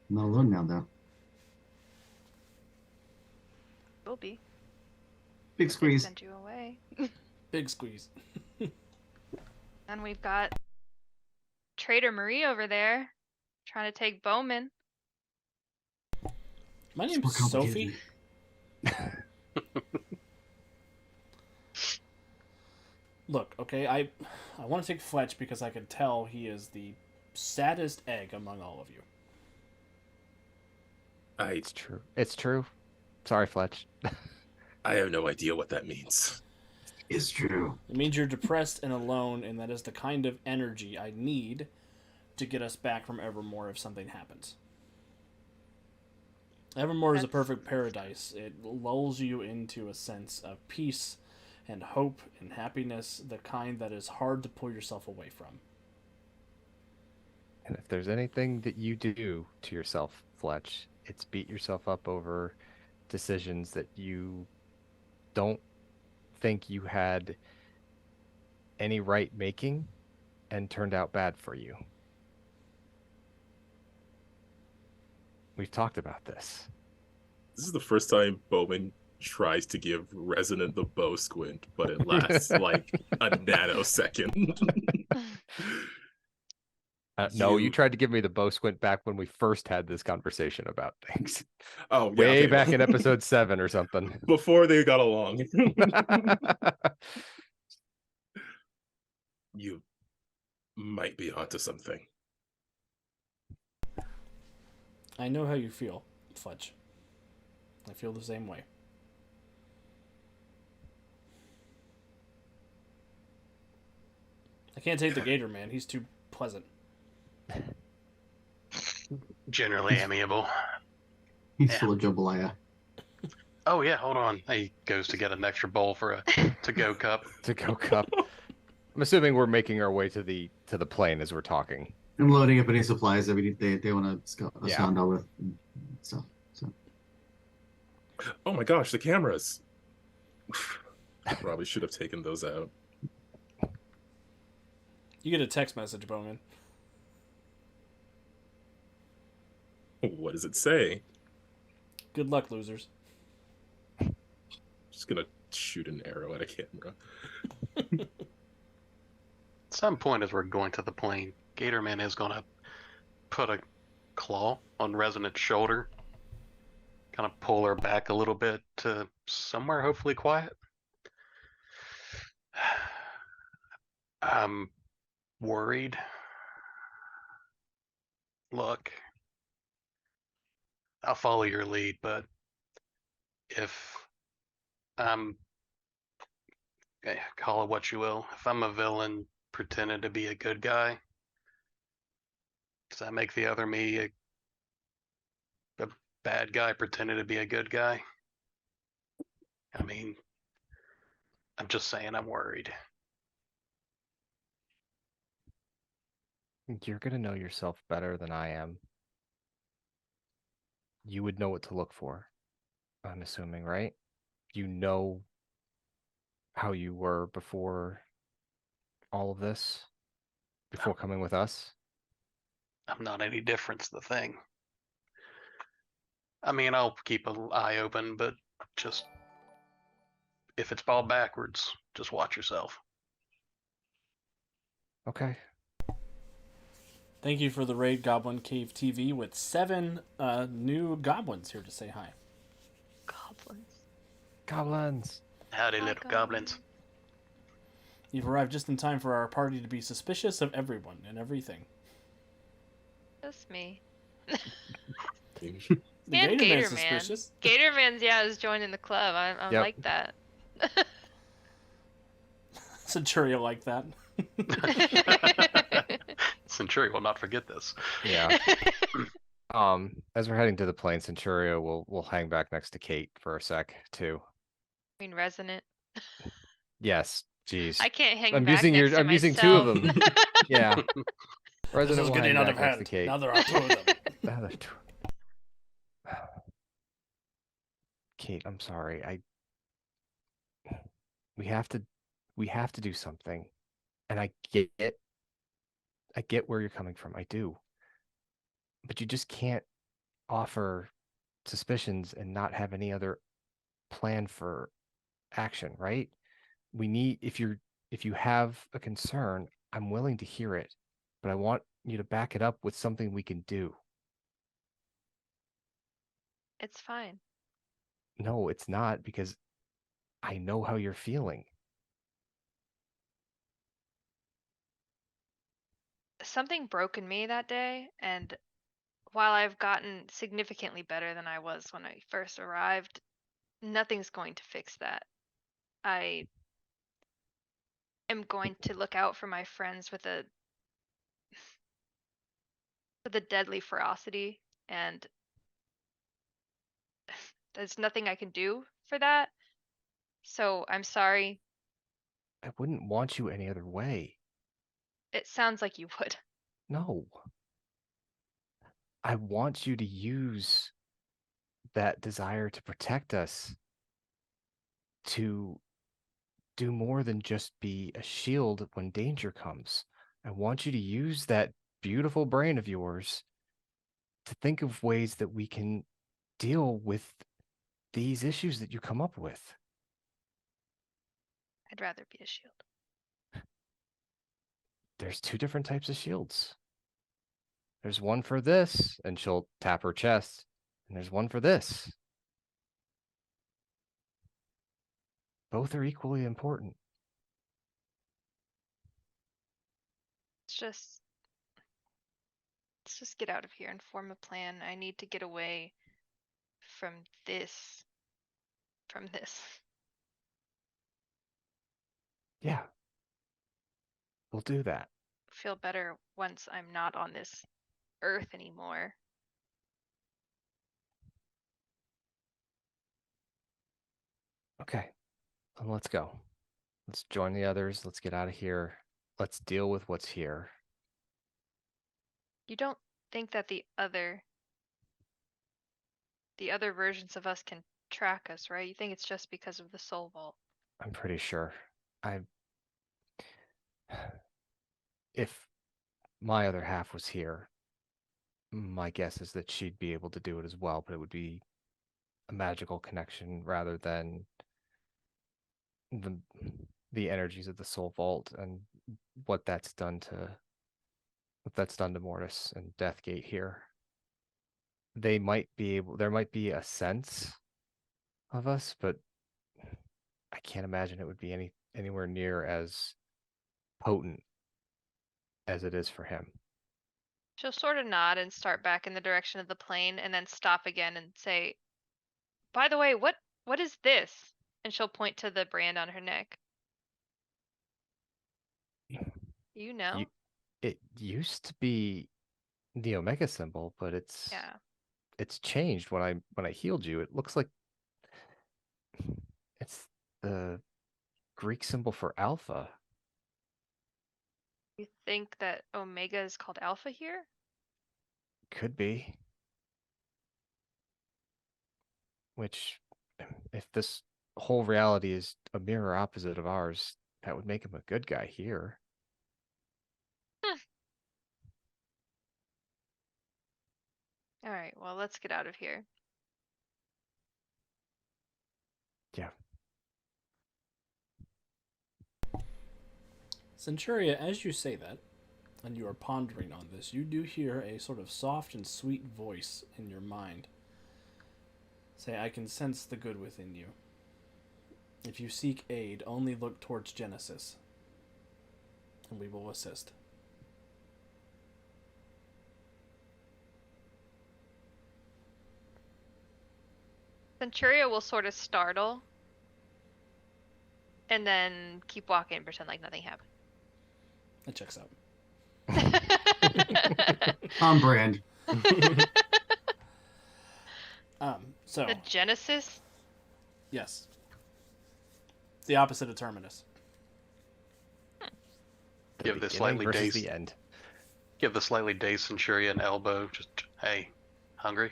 I'm not alone now, though. Will be. Big They squeeze. sent you away. Big squeeze. And we've got Trader Marie over there trying to take Bowman. My It's name's more Sophie. complicated. Look, okay, I want to take Fletch because I can tell he is the saddest egg among all of you. It's true. It's true. Sorry, Fletch. I have no idea what that means. It's true. It means you're depressed and alone, and that is the kind of energy I need to get us back from Evermore if something happens. Evermore is a That's- perfect paradise. It lulls you into a sense of peace and hope and happiness, the kind that is hard to pull yourself away from. And if there's anything that you do to yourself, Fletch, it's beat yourself up over decisions that you don't think you had any right making and turned out bad for you. We've talked about this. This is the first time Bowman tries to give Resonant the bow squint, but it lasts like a nanosecond. No, you You- tried to give me the bow squint back when we first had this conversation about things. Oh, yeah, Way okay, back well, in episode 7 or something. before they got along. You might be onto something. I know how you feel, Fletch. I feel the same way. I can't take the gator, man. He's too pleasant. Generally amiable. He's Yeah. full of jambalaya. Oh yeah, hold on. He goes to get an extra bowl for a to-go cup. To go cup. I'm assuming we're making our way to the plane as we're talking. I'm loading up any supplies that they want to Yeah. sound out with and stuff. So Oh my gosh, the cameras. I probably should have taken those out. You get a text message, Bowman. What does it say? Good luck, losers. Just gonna shoot an arrow at a camera. At some point as we're going to the plane, Gatorman is gonna put a claw on Resonant's shoulder. Kind of pull her back a little bit to somewhere hopefully quiet. I'm worried. Look, I'll follow your lead, but if I'm call it what you will. If I'm a villain pretending to be a good guy, does that make the other me a bad guy pretending to be a good guy? I mean, I'm just saying I'm worried. You're gonna know yourself better than I am. You would know what to look for, I'm assuming, right? You know how you were before all of this, before coming with us. I'm not any different's the thing. I mean, I'll keep an eye open, but just if it's ball backwards, just watch yourself. Okay. Thank you for the raid, Goblin Cave TV, with 7 new goblins here to say hi. Goblins. Goblins. Howdy, Hi, little goblins. You've arrived just in time for our party to be suspicious of everyone and everything. Just me. The And Gator Man's Gator Man. suspicious. Gator Man's is joining the club. I'm Yep. like that. Centuria like that. Century will not forget this. Yeah. As we're heading to the plane, Centuria will hang back next to Kate for a sec too. I mean, resonant. Yes. Jeez. I can't hang I'm back using next to I'm using 2 of myself. them. Yeah. This Resident is will hang getting out back of next to hand. Kate. Now there are 2 of them. Now there are 2. Kate, I'm sorry. We have to do something. And I get where you're coming from. I do. But you just can't offer suspicions and not have any other plan for action, right? We need if you have a concern, I'm willing to hear it, but I want you to back it up with something we can do. It's fine. No, it's not, because I know how you're feeling. Something broke in me that day, and while I've gotten significantly better than I was when I first arrived, nothing's going to fix that. I am going to look out for my friends with a deadly ferocity, and there's nothing I can do for that. So I'm sorry. I wouldn't want you any other way. It sounds like you would. No. I want you to use that desire to protect us to do more than just be a shield when danger comes. I want you to use that beautiful brain of yours to think of ways that we can deal with these issues that you come up with. I'd rather be a shield. There's 2 different types of shields. There's one for this, and she'll tap her chest, and there's one for this. Both are equally important. Let's just get out of here and form a plan. I need to get away from this. Yeah. We'll do that. Feel better once I'm not on this earth anymore. Okay. Then let's go. Let's join the others. Let's get out of here. Let's deal with what's here. You don't think that the other versions of us can track us, right? You think it's just because of the soul vault. I'm pretty sure. If my other half was here, my guess is that she'd be able to do it as well, but it would be a magical connection rather than the energies of the soul vault and what that's done to Mortis and Deathgate here. There might be a sense of us, but I can't imagine it would be anywhere near as potent as it is for him. She'll sort of nod and start back in the direction of the plane and then stop again and say, "By the way, what is this?" And she'll point to the brand on her neck. You know? It used to be the Omega symbol, but it's changed when I healed you. It looks like it's the Greek symbol for alpha. You think that Omega is called Alpha here? Could be. Which, if this whole reality is a mirror opposite of ours, that would make him a good guy here. All right, well, let's get out of here. Yeah. Centuria, as you say that, and you are pondering on this, you do hear a sort of soft and sweet voice in your mind say, I can sense the good within you. If you seek aid, only look towards Genesis, and we will assist. Centuria will sort of startle and then keep walking and pretend like nothing happened. That checks out. On brand. So The Genesis? yes, the opposite of terminus. The Give the beginning slightly versus dazed, the end. give the slightly dazed Centurion an elbow. Just, hey, hungry?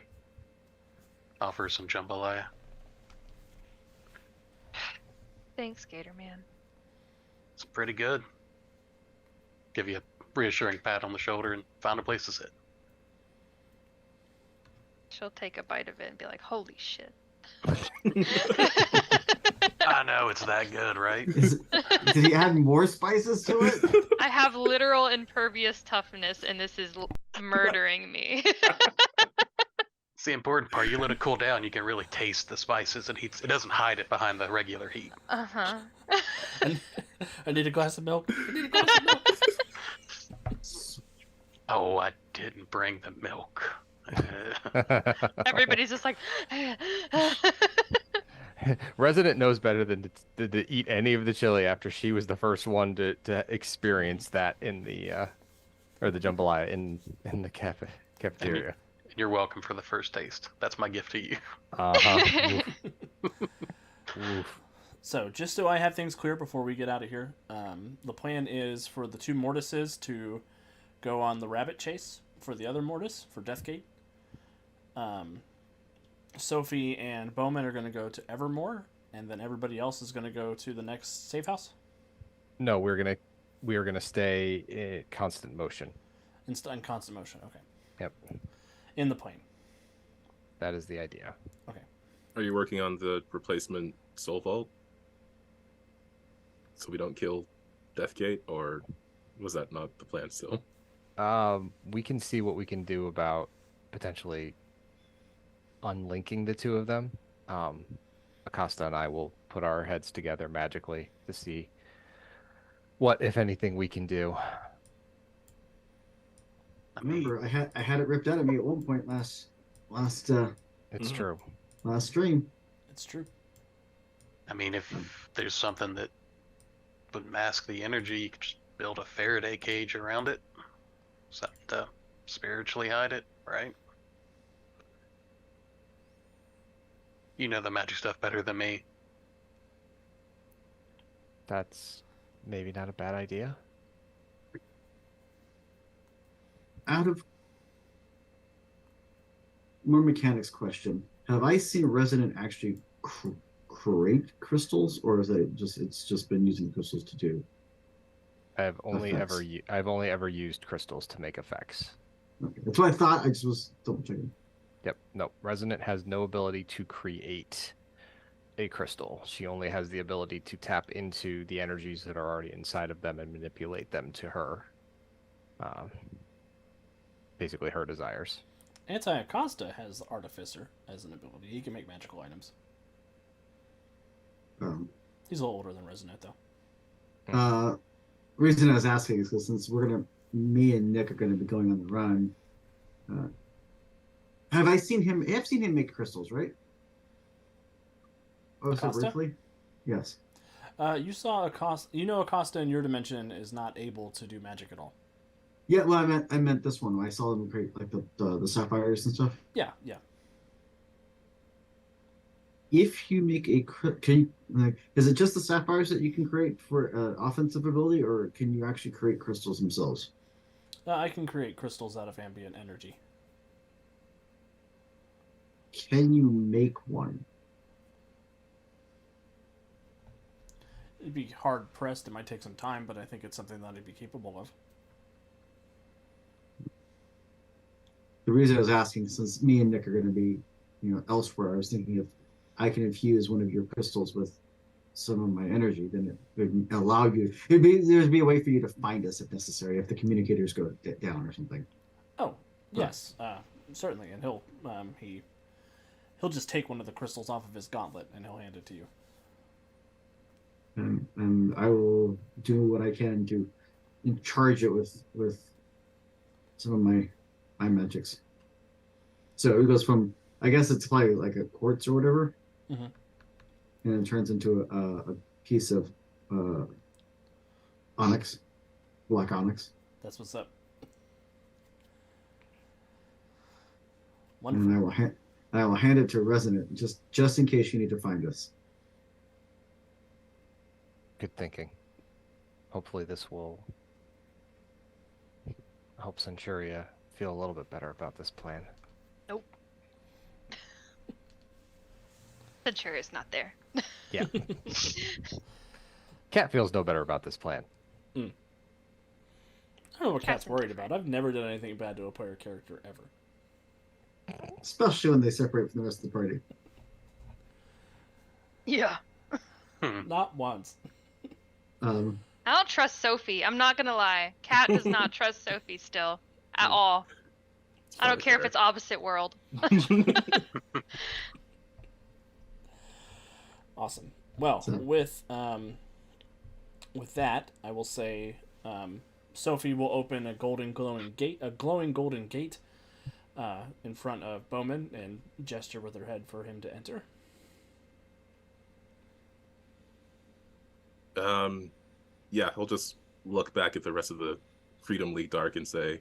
Offer some jambalaya. Thanks, Gator Man. It's pretty good. Give you a reassuring pat on the shoulder and find a place to sit. She'll take a bite of it and be like, holy shit. I know, it's that good, right? Did he add more spices to it? I have literal impervious toughness, and this is murdering me. It's the important part. You let it cool down, you can really taste the spices. It doesn't hide it behind the regular heat. Uh-huh. I need a glass of milk. I need a glass of milk. Oh, I didn't bring the milk. Everybody's just like, Resident knows better than to eat any of the chili after she was the first one to experience that in the or the jambalaya in the cafeteria. You're welcome for the first taste. That's my gift to you. Uh-huh. Oof. So, just so I have things clear before we get out of here, the plan is for the two mortises to go on the rabbit chase for the other mortis, for Deathgate. Sophie and Bowman are going to go to Evermore, and then everybody else is going to go to the next safe house? No, we are gonna stay in constant motion. In constant motion, okay. Yep. In the plane. That is the idea. Okay. Are you working on the replacement soul vault? So we don't kill Deathgate, or was that not the plan still? We can see what we can do about potentially unlinking the two of them. Acosta and I will put our heads together magically to see what, if anything, we can do. Remember, I had it ripped out of me at one point last It's true. last stream. It's true. I mean, if there's something that would mask the energy, you could just build a Faraday cage around it. Something to spiritually hide it, right? You know the magic stuff better than me. That's maybe not a bad idea. Out of more mechanics question, have I seen Resident actually create crystals, or is it's just been using crystals to do? I've only Effects. ever used crystals to make effects. Okay. That's what I thought. I just was double checking. Yep. No, Resonant has no ability to create a crystal. She only has the ability to tap into the energies that are already inside of them and manipulate them to her. Basically her desires. Anti-Acosta has Artificer as an ability. He can make magical items. He's a little older than Resonant, though. Reason I was asking is because since me and Nick are gonna be going on the run, have I seen him? I've seen him make crystals, right? Oh, so Acosta? briefly. Yes. You saw Acosta. You know Acosta in your dimension is not able to do magic at all. Yeah, well, I meant this one. I saw them create like the sapphires and stuff. Yeah, yeah. If you make can you, like, is it just the sapphires that you can create for offensive ability, or can you actually create crystals themselves? I can create crystals out of ambient energy. Can you make one? It'd be hard pressed. It might take some time, but I think it's something that I'd be capable of. The reason I was asking, since me and Nick are going to be, elsewhere, I was thinking if I can infuse one of your crystals with some of my energy, then it would allow you. There'd be a way for you to find us if necessary, if the communicators go down or something. Oh, yes, certainly. And he'll just take one of the crystals off of his gauntlet and he'll hand it to you. And I will do what I can to charge it with some of my magics. So it goes from, I guess it's probably like a quartz or whatever, Mm-hmm. and it turns into a piece of onyx, black onyx. That's what's up. And Wonderful. I will hand it to Resonant just in case you need to find us. Good thinking. Hopefully this will help Centuria feel a little bit better about this plan. Nope. Centuria's not there. Yeah. Cat feels no better about this plan. I don't know what Cat's Cat's worried indifferent. about. I've never done anything bad to a player character ever. Especially when they separate from the rest of the party. Yeah. Not once. I don't trust Sophie. I'm not gonna lie. Cat does not trust Sophie still. At all. I don't care if it's opposite world. Awesome. Well, So- with that, I will say Sophie will open a glowing golden gate in front of Bowman and gesture with her head for him to enter. Yeah, he'll just look back at the rest of the Freedom League Dark and say,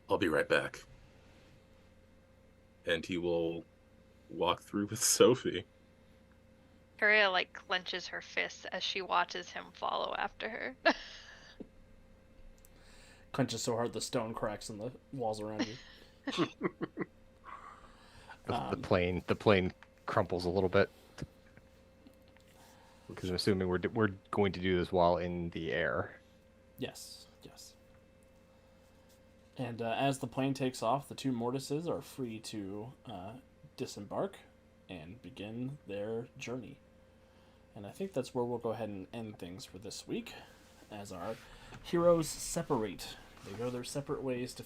"I'll be right back." And he will walk through with Sophie. Korea like clenches her fists as she watches him follow after her. Clenches so hard the stone cracks in the walls around you. The plane crumples a little bit. Because I'm assuming we're going to do this while in the air. Yes, yes. And as the plane takes off, the two mortises are free to disembark and begin their journey. And I think that's where we'll go ahead and end things for this week, as our heroes separate. They go their separate ways to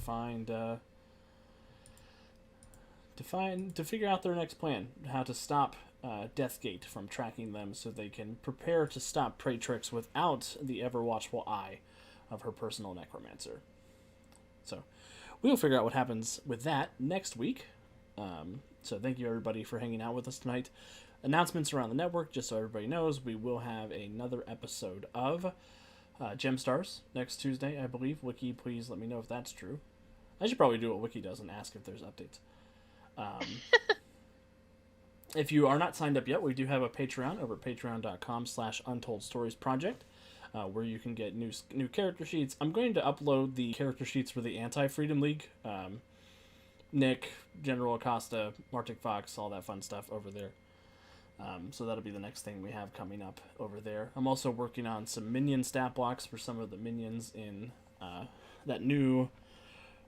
figure out their next plan, how to stop Deathgate from tracking them, so they can prepare to stop Praetrix without the ever watchful eye of her personal necromancer. So we'll figure out what happens with that next week. So thank you everybody for hanging out with us tonight. Announcements around the network, just so everybody knows, we will have another episode of Gemstars next Tuesday, I believe. Wiki, please let me know if that's true. I should probably do what Wiki does and ask if there's updates. If you are not signed up yet, we do have a Patreon over at patreon.com/untold-stories-project, where you can get new character sheets. I'm going to upload the character sheets for the Anti-Freedom League. Nick, General Acosta, Martic Fox, all that fun stuff over there. So that'll be the next thing we have coming up over there. I'm also working on some minion stat blocks for some of the minions in that new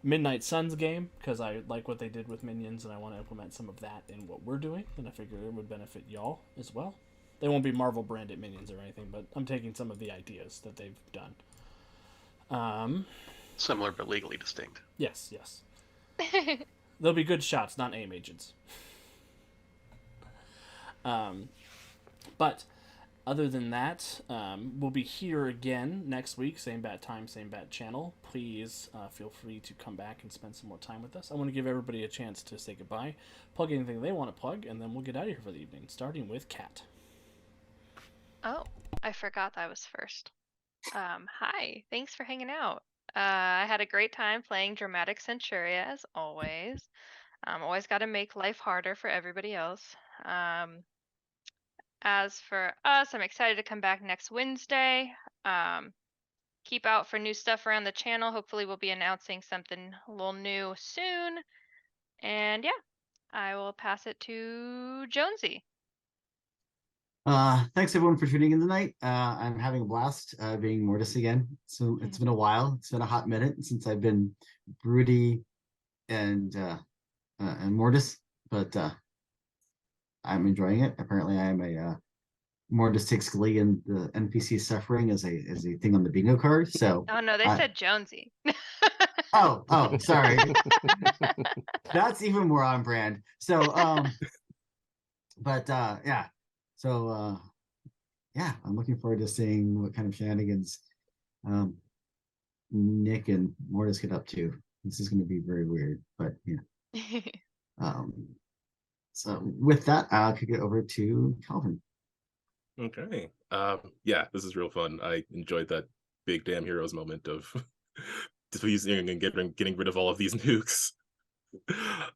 Midnight Suns game, because I like what they did with minions and I want to implement some of that in what we're doing, and I figure it would benefit y'all as well. They won't be Marvel branded minions or anything, but I'm taking some of the ideas that they've done. Similar but legally distinct. Yes. They'll be good shots, not aim agents. But other than that, we'll be here again next week. Same bat time, same bat channel. Please feel free to come back and spend some more time with us. I want to give everybody a chance to say goodbye, plug anything they want to plug, and then we'll get out of here for the evening, starting with Kat. Oh. I forgot that I was first. Hi, thanks for hanging out. I had a great time playing Dramatic Centuria as always. Always got to make life harder for everybody else. As for us, I'm excited to come back next Wednesday. Keep out for new stuff around the channel. Hopefully, we'll be announcing something a little new soon. And yeah, I will pass it to Jonesy. Thanks everyone for tuning in tonight. I'm having a blast being Mortis again. So it's been a while. It's been a hot minute since I've been Broody and Mortis, but I'm enjoying it. Apparently, I am a Mortis takes glee in the NPC suffering as a thing on the bingo card. So Oh no, they said Jonesy. oh, sorry. That's even more on brand. So but yeah. So yeah, I'm looking forward to seeing what kind of shenanigans um Nick and Mortis get up to. This is going to be very weird, but yeah. Um, so with that, I'll kick it over to Calvin. Okay. Yeah, this is real fun. I enjoyed that big damn heroes moment of diffusing and getting rid of all of these nukes.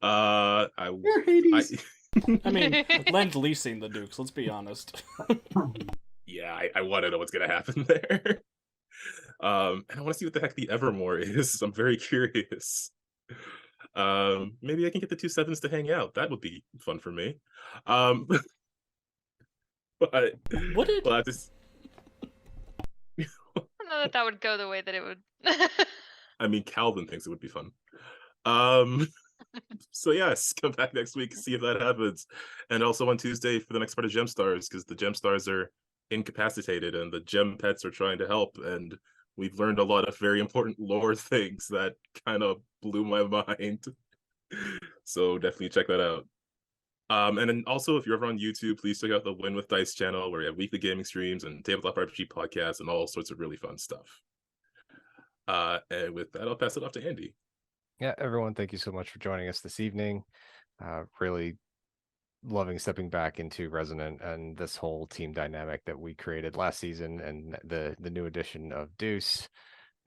You're Hades. I mean, lend leasing the Dukes, let's be honest. Yeah, I want to know what's gonna happen there. And I want to see what the heck the Evermore is. I'm very curious. Maybe I can get the 2/7s to hang out. That would be fun for me. But What did well, this I don't know that would go the way that it would. I mean, Calvin thinks it would be fun. Um, so yes, come back next week, see if that happens, and also on Tuesday for the next part of Gem Stars, because the Gem Stars are incapacitated and the Gem Pets are trying to help, and we've learned a lot of very important lore things that kind of blew my mind. So definitely check that out. And then also, if you're ever on YouTube, please check out the Win with Dice channel, where we have weekly gaming streams and tabletop RPG podcasts and all sorts of really fun stuff. And with that, I'll pass it off to Andy. Yeah, everyone, thank you so much for joining us this evening. Really loving stepping back into Resonant and this whole team dynamic that we created last season, and the new addition of Deuce,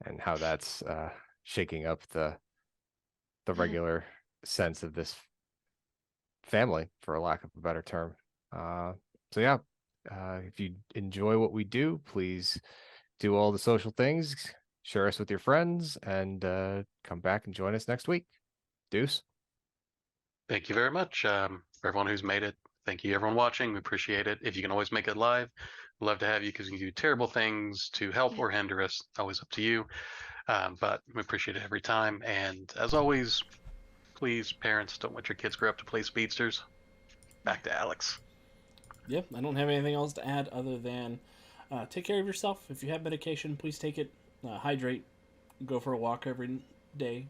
and how that's shaking up the regular sense of this family, for a lack of a better term. So yeah, if you enjoy what we do, please do all the social things, share us with your friends, and come back and join us next week. Deuce. Thank you very much for everyone who's made it. Thank you, everyone watching. We appreciate it. If you can always make it live, we'd love to have you, because you can do terrible things to help or hinder us. Always up to you. But we appreciate it every time. And as always, please, parents, don't let your kids grow up to play speedsters. Back to Alex. Yep, I don't have anything else to add other than take care of yourself. If you have medication, please take it. Hydrate. Go for a walk every day.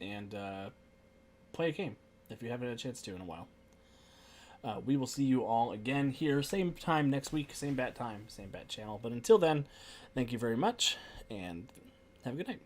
And play a game if you haven't had a chance to in a while. We will see you all again here, same time next week, same bat time, same bat channel. But until then, thank you very much, and have a good night.